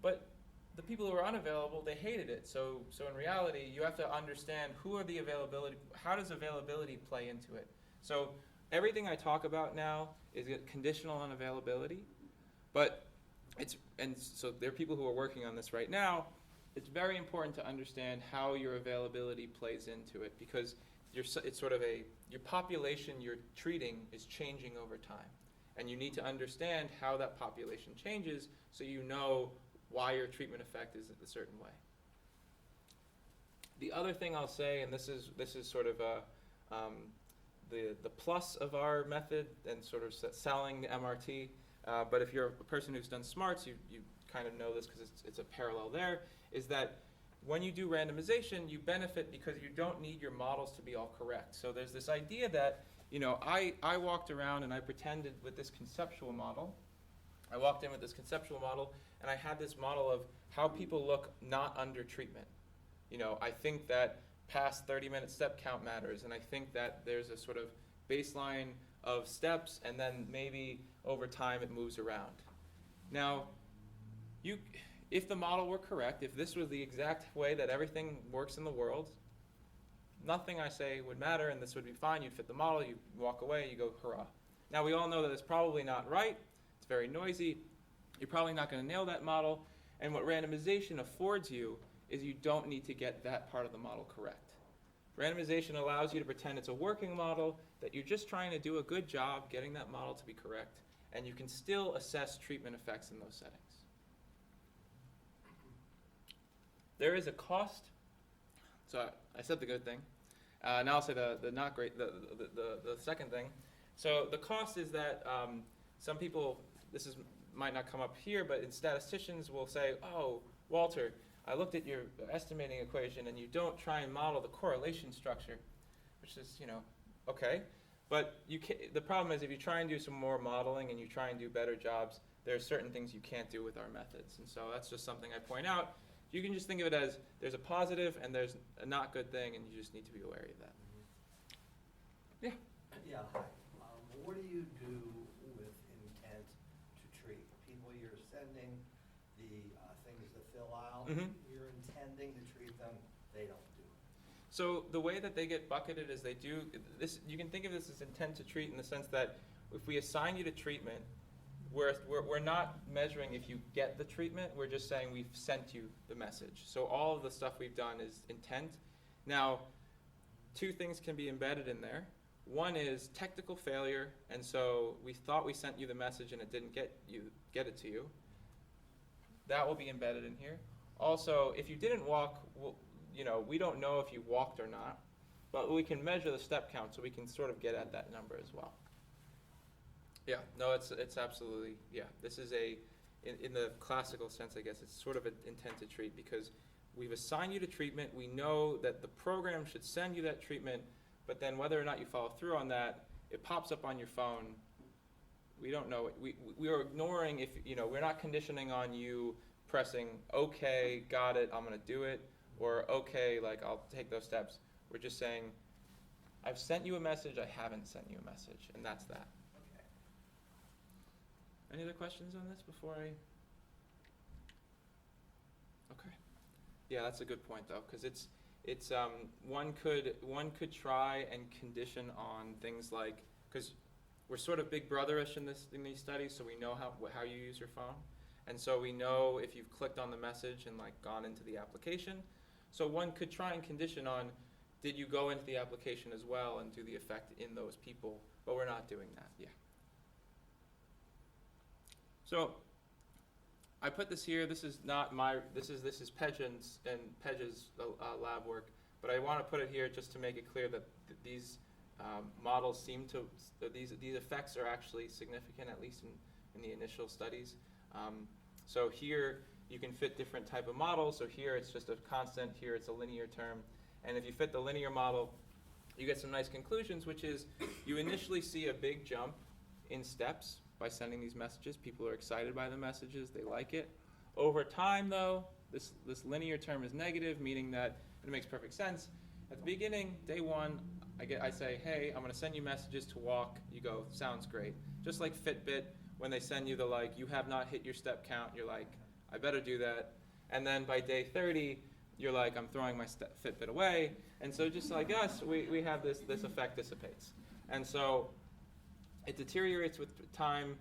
But the people who are unavailable, they hated it. So in reality, you have to understand who are the availability, how does availability play into it? So everything I talk about now is conditional on availability, so there are people who are working on this right now. It's very important to understand how your availability plays into it because it's sort of your population you're treating is changing over time. And you need to understand how that population changes so you know why your treatment effect is a certain way. The other thing I'll say, and this is sort of the plus of our method and sort of selling the MRT. But if you're a person who's done smarts, you kind of know this because it's a parallel there, is that when you do randomization, you benefit because you don't need your models to be all correct. So there's this idea that, I walked around and I pretended with this conceptual model. I walked in with this conceptual model, and I had this model of how people look not under treatment. I think that past 30-minute step count matters, and I think that there's a sort of baseline of steps, and then maybe over time it moves around. Now, if the model were correct, if this was the exact way that everything works in the world, nothing I say would matter, and this would be fine. You'd fit the model, you walk away, you go, hurrah. Now, we all know that it's probably not right. It's very noisy. You're probably not going to nail that model. And what randomization affords you is you don't need to get that part of the model correct. Randomization allows you to pretend it's a working model, that you're just trying to do a good job getting that model to be correct, and you can still assess treatment effects in those settings. There is a cost. So I said the good thing. Now I'll say the not great, the second thing. So the cost is that some people, might not come up here, but statisticians will say, oh, Walter, I looked at your estimating equation and you don't try and model the correlation structure, which is, okay. But the problem is if you try and do some more modeling and you try and do better jobs, there are certain things you can't do with our methods. And so that's just something I point out. You can just think of it as there's a positive and there's a not good thing, and you just need to be aware of that. Yeah. Yeah, hi. What do you do with intent to treat? People you're sending the things to fill out, you're intending to treat them, they don't do it. So the way that they get bucketed is they do this. You can think of this as intent to treat in the sense that if we assign you to treatment, we're not measuring if you get the treatment. We're just saying we've sent you the message. So all of the stuff we've done is intent. Now, two things can be embedded in there. One is technical failure, and so we thought we sent you the message and it didn't get it to you. That will be embedded in here. Also, if you didn't walk, we don't know if you walked or not, but we can measure the step count, so we can sort of get at that number as well. Yeah, no, it's absolutely, yeah. This is in the classical sense, I guess, it's sort of an intent to treat, because we've assigned you to treatment. We know that the program should send you that treatment, but then whether or not you follow through on that, it pops up on your phone. We don't know. We are ignoring we're not conditioning on you pressing, okay, got it, I'm going to do it, or okay, I'll take those steps. We're just saying, I've sent you a message, I haven't sent you a message, and that's that. Okay. Any other questions on this before I? Okay. Yeah, that's a good point though, because it's one could try and condition on things like, because we're sort of big brotherish in these studies, so we know how you use your phone, and so we know if you've clicked on the message and gone into the application. So one could try and condition on, did you go into the application as well and do the effect in those people? But we're not doing that. Yeah. So I put this here. This is not this is Pej's lab work, but I want to put it here just to make it clear that these models these effects are actually significant, at least in the initial studies. So here you can fit different type of models. So here it's just a constant. Here it's a linear term. And if you fit the linear model, you get some nice conclusions, which is you initially see a big jump in steps by sending these messages. People are excited by the messages. They like it. Over time, though, this linear term is negative, meaning that it makes perfect sense. At the beginning, day one, I say, hey, I'm going to send you messages to walk. You go, sounds great. Just like Fitbit, when they send you the you have not hit your step count, you're like, I better do that. And then by day 30, you're like, I'm throwing my Fitbit away. And so just like us, we have this effect dissipates. And so it deteriorates with time,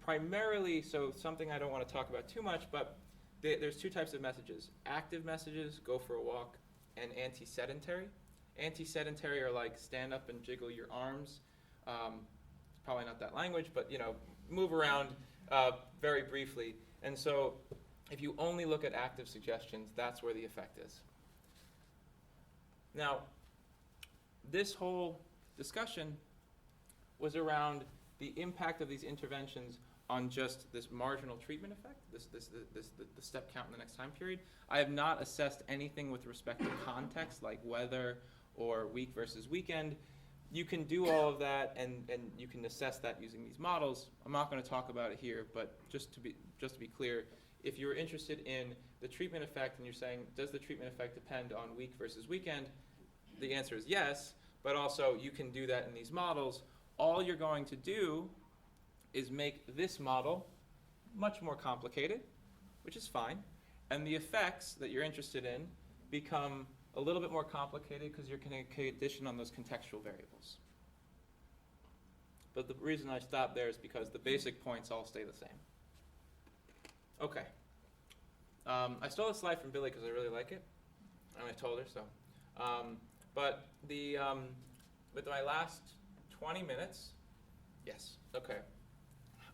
primarily, so something I don't want to talk about too much, but there's two types of messages. Active messages, go for a walk, and anti-sedentary. Anti-sedentary are like stand up and jiggle your arms. Probably not that language, but move around very briefly. And so if you only look at active suggestions, that's where the effect is. Now, this whole discussion was around the impact of these interventions on just this marginal treatment effect, the step count in the next time period. I have not assessed anything with respect to context, like weather or week versus weekend. You can do all of that, and you can assess that using these models. I'm not going to talk about it here, but just to be clear, if you're interested in the treatment effect and you're saying, does the treatment effect depend on week versus weekend? The answer is yes, but also you can do that in these models. All you're going to do is make this model much more complicated, which is fine, and the effects that you're interested in become a little bit more complicated because you're going to condition on those contextual variables. But the reason I stopped there is because the basic points all stay the same. Okay. I stole a slide from Billy because I really like it, and I told her so. But with my last 20 minutes, yes, okay.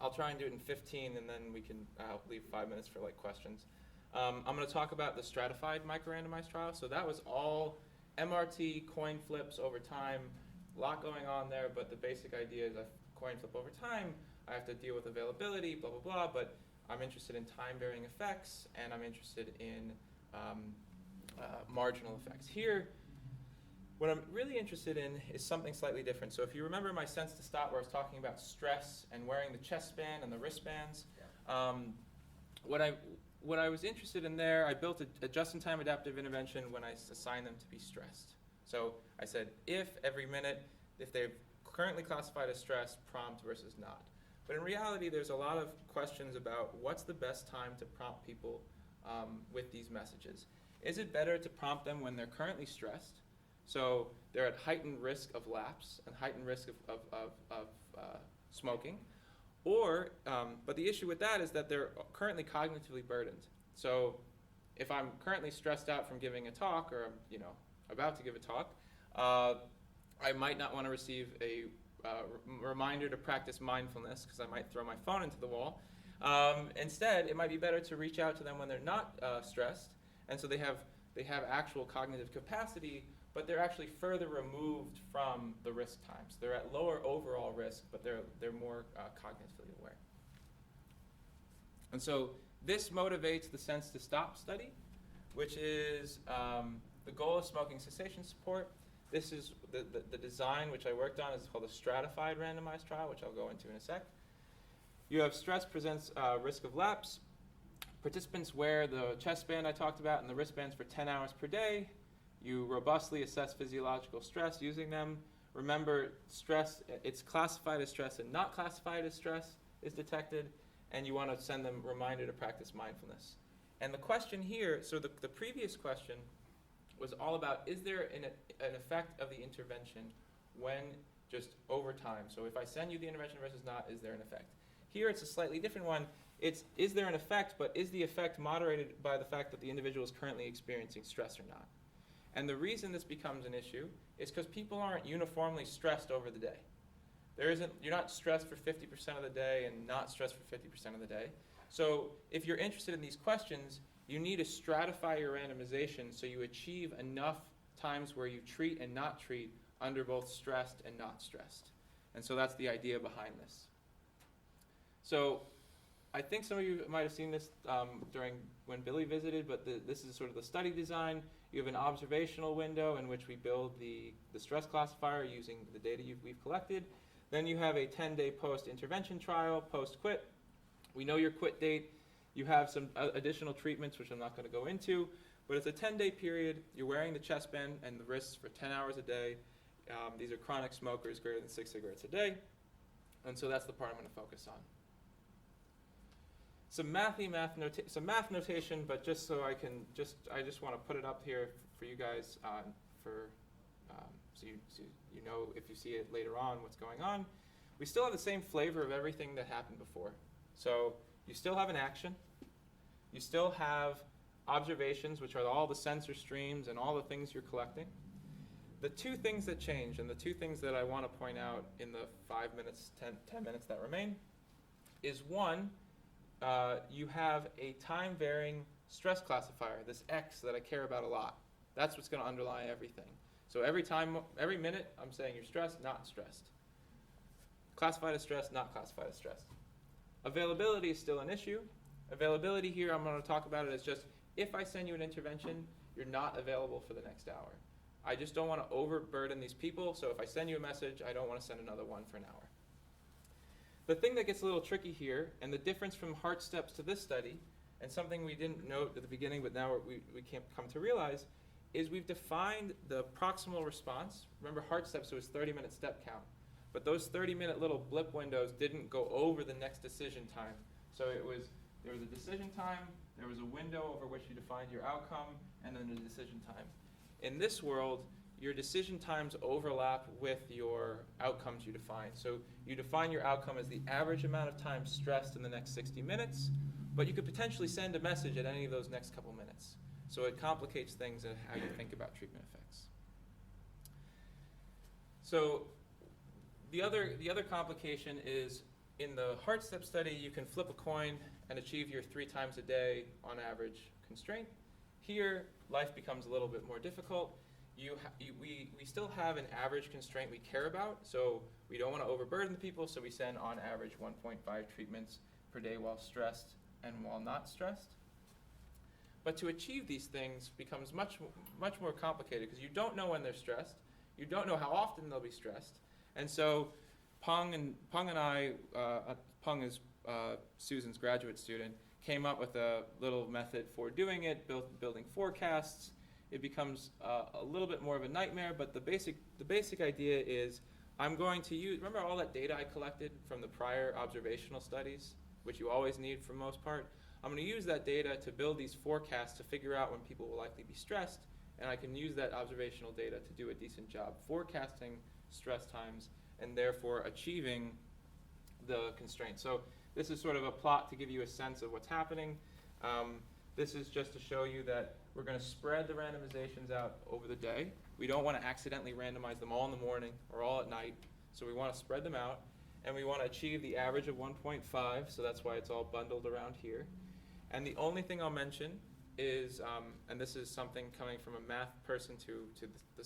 I'll try and do it in 15, and then we can leave 5 minutes for questions. I'm going to talk about the stratified micro-randomized trial. So that was all MRT, coin flips over time, a lot going on there, but the basic idea is I coin flip over time, I have to deal with availability, blah, blah, blah, but I'm interested in time-varying effects, and I'm interested in marginal effects. Here, what I'm really interested in is something slightly different. So if you remember my sense to stop where I was talking about stress and wearing the chest band and the wristbands, what I was interested in there, I built a just-in-time adaptive intervention when I assigned them to be stressed. So I said, if every minute, if they're currently classified as stressed, prompt versus not. But in reality, there's a lot of questions about what's the best time to prompt people with these messages. Is it better to prompt them when they're currently stressed? So they're at heightened risk of lapse and heightened risk of smoking. Or, but the issue with that is that they're currently cognitively burdened. So if I'm currently stressed out from giving a talk, or I'm about to give a talk, I might not want to receive a reminder to practice mindfulness because I might throw my phone into the wall. Instead, it might be better to reach out to them when they're not stressed, and so they have actual cognitive capacity, but they're actually further removed from the risk times. They're at lower overall risk, but they're more cognitively aware. And so this motivates the Sense to Stop study, which is the goal of smoking cessation support. This is the design which I worked on is called a stratified randomized trial, which I'll go into in a sec. You have stress presents risk of lapse. Participants wear the chest band I talked about and the wristbands for 10 hours per day. You robustly assess physiological stress using them. Remember, stress, it's classified as stress and not classified as stress is detected, and you want to send them a reminder to practice mindfulness. And the question here, so the previous question was all about, is there an effect of the intervention when just over time? So if I send you the intervention versus not, is there an effect? Here it's a slightly different one. It's, is there an effect, but is the effect moderated by the fact that the individual is currently experiencing stress or not? And the reason this becomes an issue is because people aren't uniformly stressed over the day. You're not stressed for 50% of the day and not stressed for 50% of the day. So if you're interested in these questions, you need to stratify your randomization so you achieve enough times where you treat and not treat under both stressed and not stressed. And so that's the idea behind this. So I think some of you might have seen this during when Billy visited, but this is sort of the study design. You have an observational window in which we build the stress classifier using the data we've collected. Then you have a 10-day post-intervention trial, post-quit. We know your quit date. You have some additional treatments, which I'm not going to go into, but it's a 10-day period. You're wearing the chest band and the wrists for 10 hours a day. These are chronic smokers, greater than 6 cigarettes a day. And so that's the part I'm going to focus on. Some math notation, but just so I just want to put it up here for you guys so you know if you see it later on what's going on. We still have the same flavor of everything that happened before. So you still have an action. You still have observations, which are all the sensor streams and all the things you're collecting. The two things that change, and the two things that I want to point out in the 5 minutes, 10 minutes that remain, is one, you have a time-varying stress classifier, this X that I care about a lot. That's what's going to underlie everything. So every minute, I'm saying you're stressed, not stressed. Classified as stressed, not classified as stressed. Availability is still an issue. Availability here, I'm going to talk about it as just, if I send you an intervention, you're not available for the next hour. I just don't want to overburden these people, so if I send you a message, I don't want to send another one for an hour. The thing that gets a little tricky here, and the difference from heart steps to this study, and something we didn't note at the beginning, but now we can't come to realize, is we've defined the proximal response. Remember, heart steps was 30-minute step count, but those 30-minute little blip windows didn't go over the next decision time. So there was a decision time, there was a window over which you defined your outcome, and then a decision time. In this world, your decision times overlap with your outcomes you define. So you define your outcome as the average amount of time stressed in the next 60 minutes, but you could potentially send a message at any of those next couple minutes. So it complicates things in how you think about treatment effects. So the other complication is, in the heart step study, you can flip a coin and achieve your 3 times a day on average constraint. Here, life becomes a little bit more difficult. We still have an average constraint we care about, so we don't want to overburden the people, so we send on average 1.5 treatments per day while stressed and while not stressed. But to achieve these things becomes much more complicated, because you don't know when they're stressed, you don't know how often they'll be stressed, and so Peng and I, Peng is Susan's graduate student, came up with a little method for doing it, building forecasts. It becomes a little bit more of a nightmare, but the basic idea is, I'm going to use, remember all that data I collected from the prior observational studies, which you always need for the most part? I'm going to use that data to build these forecasts to figure out when people will likely be stressed, and I can use that observational data to do a decent job forecasting stress times and therefore achieving the constraint. So this is sort of a plot to give you a sense of what's happening. This is just to show you that we're going to spread the randomizations out over the day. We don't want to accidentally randomize them all in the morning or all at night, so we want to spread them out, and we want to achieve the average of 1.5, so that's why it's all bundled around here. And the only thing I'll mention is, and this is something coming from a math person to the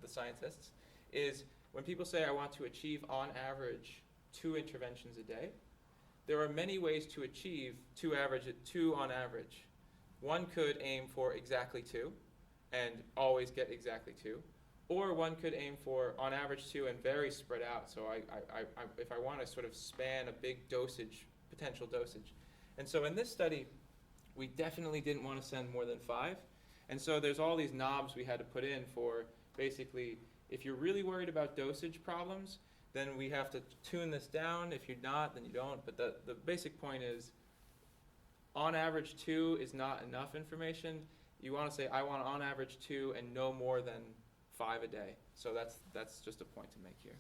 scientists, is when people say I want to achieve on average 2 interventions a day, there are many ways to achieve 2 on average. One could aim for exactly 2 and always get exactly 2, or one could aim for on average 2 and very spread out. So if I want to sort of span a big dosage, potential dosage. And so in this study, we definitely didn't want to send more than 5. And so there's all these knobs we had to put in for basically, if you're really worried about dosage problems, then we have to tune this down. If you're not, then you don't. But the basic point is, on average 2 is not enough information. You want to say, I want on average 2 and no more than 5 a day. So that's just a point to make here.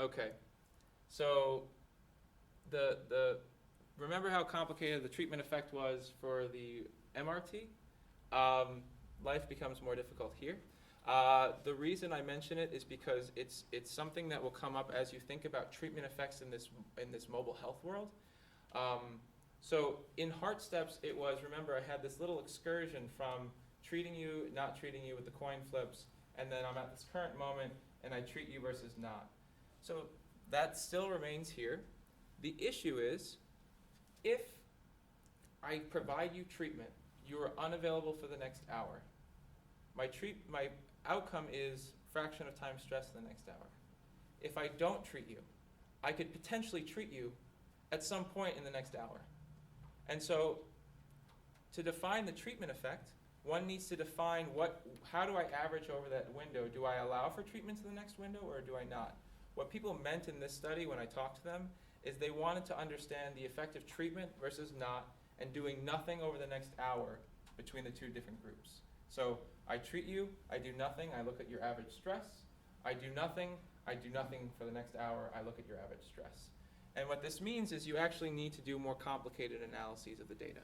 Okay, so remember how complicated the treatment effect was for the MRT? Life becomes more difficult here. The reason I mention it is because it's something that will come up as you think about treatment effects in this mobile health world. So in heart steps, it was, remember, I had this little excursion from treating you, not treating you with the coin flips, and then I'm at this current moment and I treat you versus not. So that still remains here. The issue is, if I provide you treatment, you are unavailable for the next hour. My outcome is fraction of time stress in the next hour. If I don't treat you, I could potentially treat you at some point in the next hour. And so to define the treatment effect, one needs to define how do I average over that window? Do I allow for treatment to the next window or do I not? What people meant in this study when I talked to them is they wanted to understand the effect of treatment versus not, and doing nothing over the next hour between the 2 different groups. So I treat you, I do nothing, I look at your average stress. I do nothing for the next hour, I look at your average stress. And what this means is you actually need to do more complicated analyses of the data,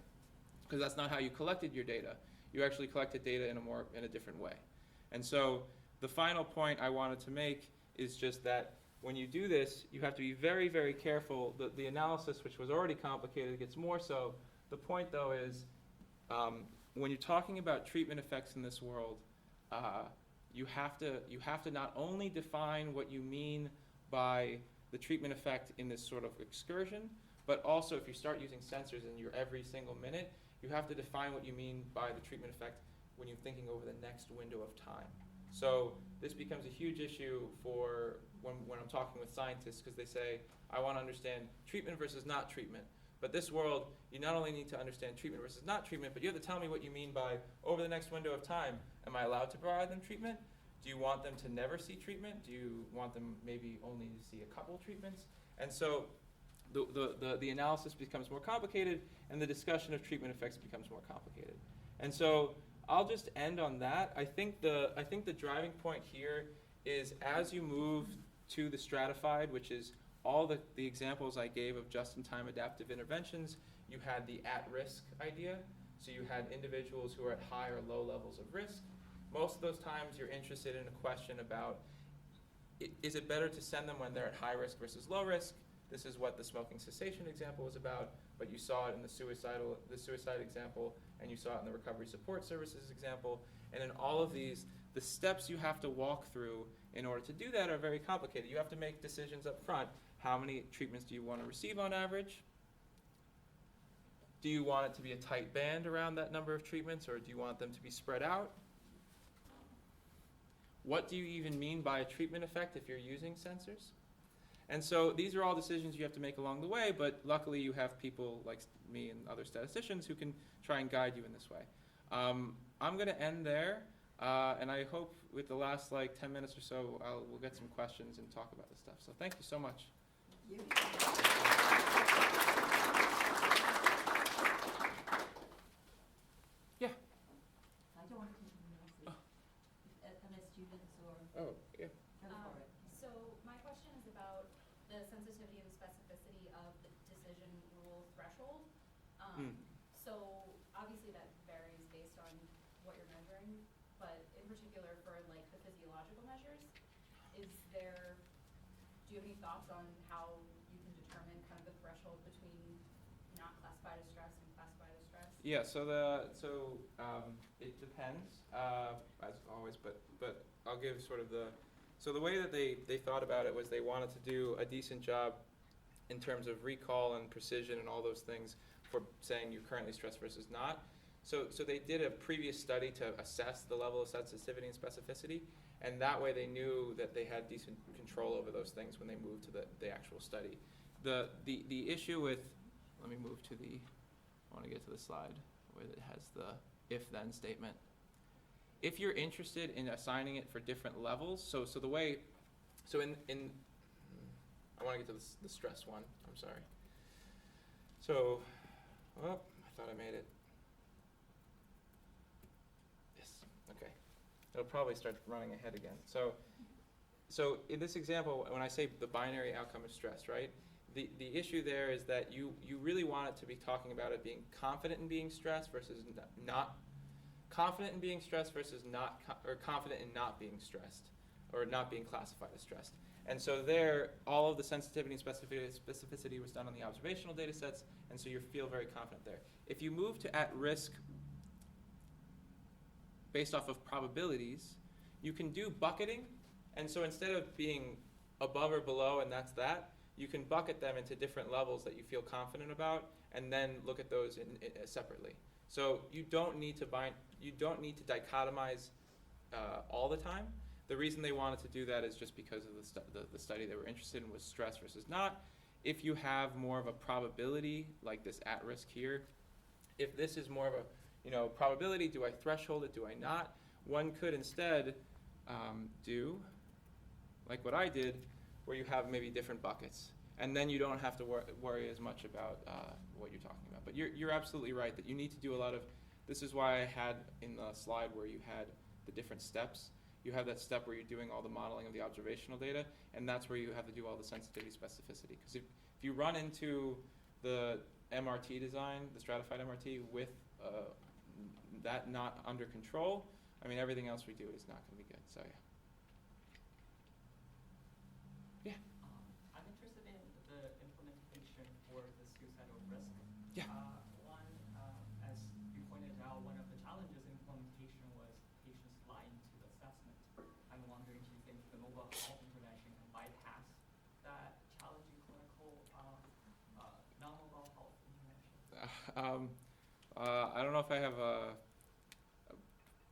because that's not how you collected your data. You actually collected data in a different way. And so the final point I wanted to make is just that when you do this, you have to be very, very careful. The analysis, which was already complicated, gets more so. The point, though, is when you're talking about treatment effects in this world, you have to not only define what you mean by the treatment effect in this sort of excursion, but also if you start using sensors in your every single minute, you have to define what you mean by the treatment effect when you're thinking over the next window of time. So this becomes a huge issue for when I'm talking with scientists, because they say, I want to understand treatment versus not treatment. But this world, you not only need to understand treatment versus not treatment, but you have to tell me what you mean by over the next window of time. Am I allowed to provide them treatment? Do you want them to never see treatment? Do you want them maybe only to see a couple treatments? And so the analysis becomes more complicated, and the discussion of treatment effects becomes more complicated. And so I'll just end on that. I think the driving point here is as you move to the stratified, which is all the examples I gave of just-in-time adaptive interventions, you had the at-risk idea. So you had individuals who are at high or low levels of risk. Most of those times you're interested in a question about, is it better to send them when they're at high risk versus low risk? This is what the smoking cessation example was about, but you saw it in the suicide example, and you saw it in the recovery support services example. And in all of these, the steps you have to walk through in order to do that are very complicated. You have to make decisions up front. How many treatments do you want to receive on average? Do you want it to be a tight band around that number of treatments, or do you want them to be spread out? What do you even mean by a treatment effect if you're using sensors? And so these are all decisions you have to make along the way, but luckily you have people like me and other statisticians who can try and guide you in this way. I'm going to end there, and I hope with the last 10 minutes or so, we'll get some questions and talk about this stuff. So thank you so much. Yeah. I don't want to continue else. MS students or. Oh, yeah. So my question is about the sensitivity and specificity of the decision rule threshold. So obviously that varies based on what you're measuring, but in particular for the physiological measures, do you have any thoughts on how you can determine kind of the threshold between not classified as stress and classified as stress? Yeah, so it depends, as always, but I'll give sort of so the way that they thought about it was they wanted to do a decent job in terms of recall and precision and all those things for saying you're currently stressed versus not. So they did a previous study to assess the level of sensitivity and specificity, and that way they knew that they had decent control over those things when they moved to the actual study. The issue with, let me move to I want to get to the slide where it has the if-then statement. If you're interested in assigning it for different levels, so I want to get to the stress one, I'm sorry. So, I thought I made it. Yes, okay. It'll probably start running ahead again. So in this example, when I say the binary outcome of stress, right? The issue there is that you really want it to be talking about it being confident in being stressed versus not confident in being stressed versus or confident in not being stressed or not being classified as stressed. And so there, all of the sensitivity and specificity was done on the observational data sets, and so you feel very confident there. If you move to at risk based off of probabilities, you can do bucketing, and so instead of being above or below and that's that, you can bucket them into different levels that you feel confident about, and then look at those separately. So you don't need to dichotomize all the time. The reason they wanted to do that is just because of the study they were interested in was stress versus not. If you have more of a probability, like this at risk here, if this is more of a probability, do I threshold it, do I not? One could instead do, like what I did, where you have maybe different buckets. And then you don't have to worry as much about what you're talking about. But you're absolutely right that you need to do a lot of, this is why I had in the slide where you had the different steps. You have that step where you're doing all the modeling of the observational data, and that's where you have to do all the sensitivity specificity. Because if you run into the MRT design, the stratified MRT, with that not under control, I mean, everything else we do is not going to be good. So yeah. I'm interested in the implementation for the suicidal risk. Yeah. One, as you pointed out, one of the I don't know if I have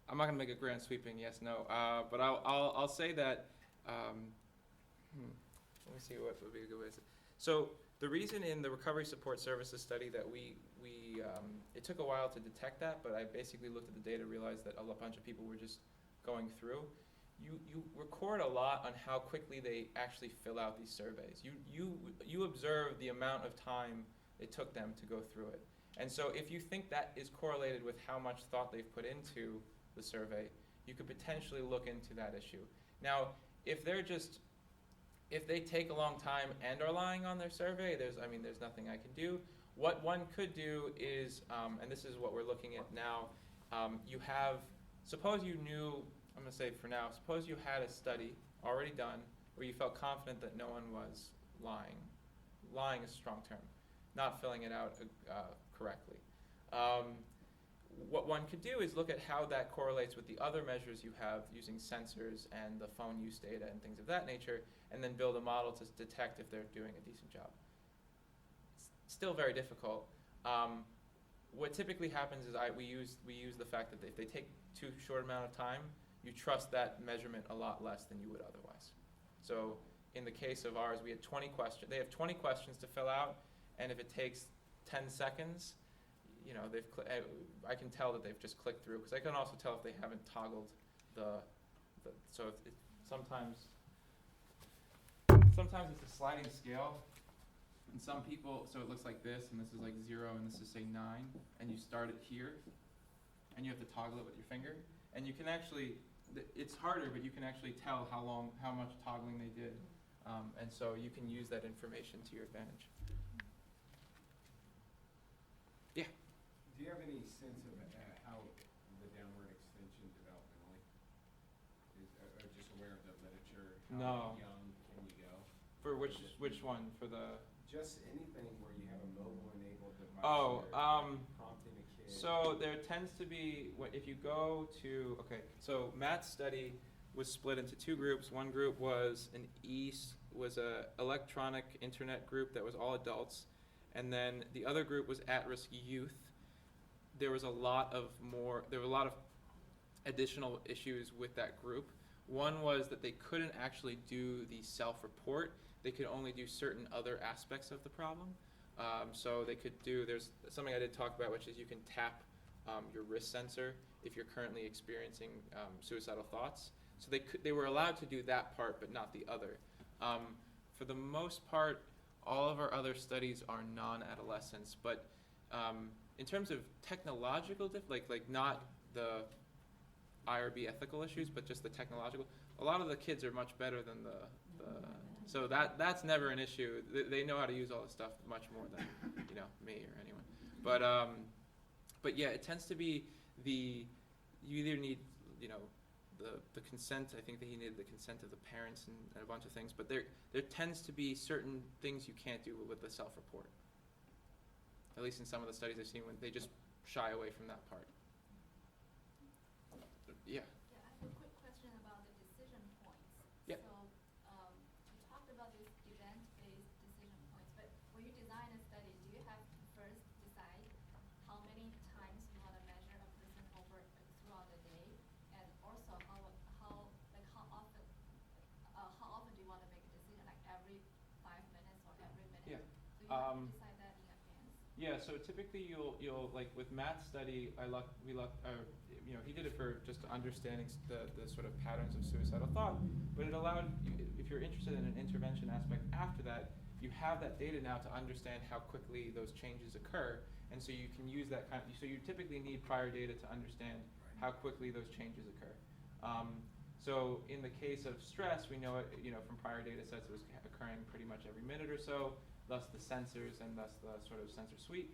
I'm not gonna make a grand sweeping yes, no, but I'll say that, let me see what would be a good way to say. So the reason in the recovery support services study that we it took a while to detect that, but I basically looked at the data, realized that a bunch of people were just going through. You record a lot on how quickly they actually fill out these surveys. You observe the amount of time it took them to go through it. And so if you think that is correlated with how much thought they've put into the survey, you could potentially look into that issue. Now, if they take a long time and are lying on their survey, there's nothing I can do. What one could do is, and this is what we're looking at now, suppose you knew, I'm gonna say for now, suppose you had a study already done where you felt confident that no one was lying. Lying is a strong term. Not filling it out correctly. What one could do is look at how that correlates with the other measures you have using sensors and the phone use data and things of that nature, and then build a model to detect if they're doing a decent job. It's still very difficult. What typically happens is we use the fact that if they take too short amount of time, you trust that measurement a lot less than you would otherwise. So in the case of ours, we had 20 questions. They have 20 questions to fill out, and if it takes 10 seconds, you know, I can tell that they've just clicked through, because I can also tell if they haven't toggled so sometimes it's a sliding scale, and some people, so it looks like this, and this is like 0, and this is say 9, and you start it here, and you have to toggle it with your finger, and you can actually, it's harder, but you can actually tell how much toggling they did, and so you can use that information to your advantage. Yeah. Do you have any sense of how the downward extension developmentally is, or just aware of the literature? How No. young can you go? For which one? For the Just anything where you have a mobile enabled device. Oh, prompting a kid. so there tends to be, if you go to, okay, so Matt's study was split into two groups. One group was a electronic internet group that was all adults, and then the other group was at-risk youth. There was a lot of additional issues with that group. One was that they couldn't actually do the self-report. They could only do certain other aspects of the problem. So they could do, there's something I did talk about, which is you can tap your wrist sensor if you're currently experiencing suicidal thoughts. So they were allowed to do that part, but not the other. For the most part, all of our other studies are non-adolescents, but in terms of technological, like not the IRB ethical issues, but just the technological, a lot of the kids are much better than so that's never an issue. They know how to use all this stuff much more than me or anyone. But yeah, it tends to be you either need the consent. I think that he needed the consent of the parents and a bunch of things. But there tends to be certain things you can't do with the self-report. At least in some of the studies I've seen, when they just shy away from that part. Yeah. Yeah, I have a quick question about the decision points. Yeah. So, you talked about these event-based decision points, but when you design a study, do you have to first decide how many times you want to measure a person over throughout the day, and also how often do you want to make a decision, like every 5 minutes or every minute? Yeah. So you have to decide that in advance. Yeah, so typically you'll like with Matt's study, he did it for just understanding the sort of patterns of suicidal thought, but it allowed you, if you're interested in an intervention aspect after that, you have that data now to understand how quickly those changes occur, and so you can use that so you typically need prior data to understand how quickly those changes occur. So in the case of stress, we know it, from prior data sets it was occurring pretty much every minute or so, thus the sensors and thus the sort of sensor suite.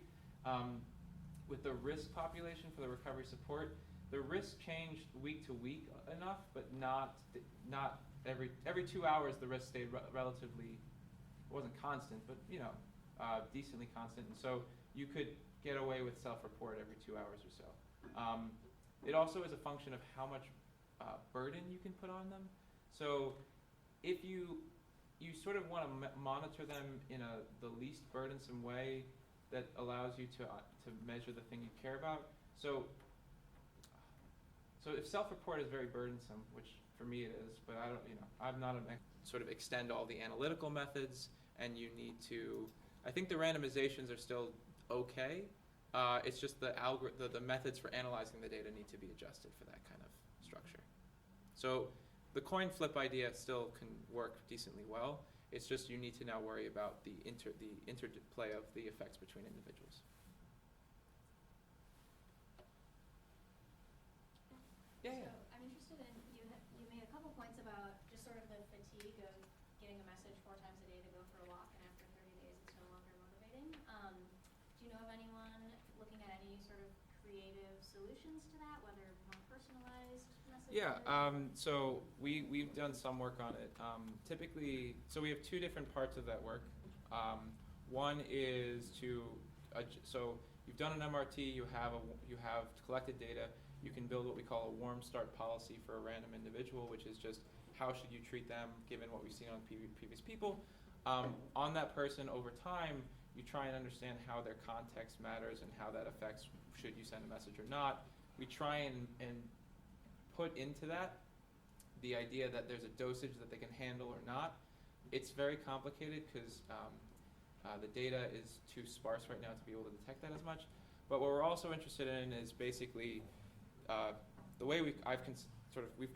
With the risk population for the recovery support, the risk changed week to week enough, but not every 2 hours the risk stayed relatively, it wasn't constant, but decently constant. And so you could get away with self-report every 2 hours or so. It also is a function of how much burden you can put on them. So if you sort of want to monitor them in the least burdensome way, that allows you to measure the thing you care about. So if self-report is very burdensome, which for me it is, but I don't, I'm not sort of extend all the analytical methods, and you need to, I think the randomizations are still okay. It's just the methods for analyzing the data need to be adjusted for that kind of structure. So the coin flip idea still can work decently well. It's just you need to now worry about the interplay of the effects between individuals. Yeah. So I'm interested in, you made a couple points about just sort of the fatigue of getting a message 4 times a day to go for a walk, and after 30 days it's no longer motivating. Do you know of anyone looking at any sort of creative solutions to that, whether more personalized messages? Yeah, so we've done some work on it. Typically, so we have 2 different parts of that work. One is so you've done an MRT, you have collected data. You can build what we call a warm start policy for a random individual, which is just how should you treat them given what we've seen on previous people. On that person over time, you try and understand how their context matters and how that affects should you send a message or not. We try and put into that the idea that there's a dosage that they can handle or not. It's very complicated because the data is too sparse right now to be able to detect that as much. But what we're also interested in is basically the way we've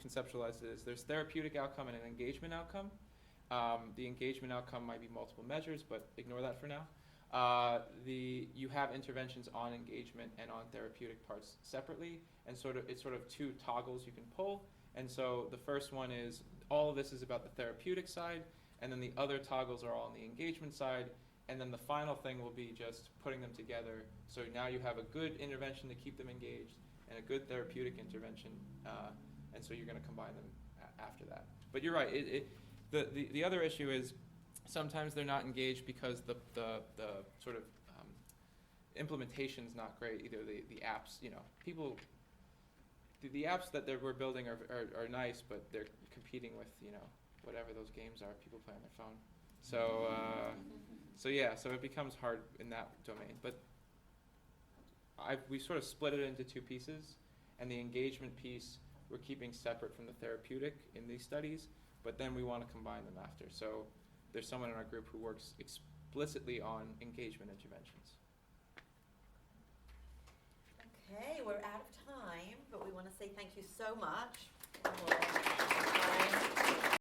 conceptualized it is there's therapeutic outcome and an engagement outcome. The engagement outcome might be multiple measures, but ignore that for now. You have interventions on engagement and on therapeutic parts separately, and it's sort of 2 toggles you can pull. And so the first one is all of this is about the therapeutic side, and then the other toggles are all on the engagement side, and then the final thing will be just putting them together. So now you have a good intervention to keep them engaged and a good therapeutic intervention, and so you're going to combine them after that. But you're right. The other issue is sometimes they're not engaged because the sort of implementation's not great either. The apps, people. The apps that we're building are nice, but they're competing with whatever those games are people play on their phone. So it becomes hard in that domain. But we sort of split it into 2 pieces, and the engagement piece we're keeping separate from the therapeutic in these studies, but then we want to combine them after. So there's someone in our group who works explicitly on engagement interventions. Okay, we're out of time, but we want to say thank you so much.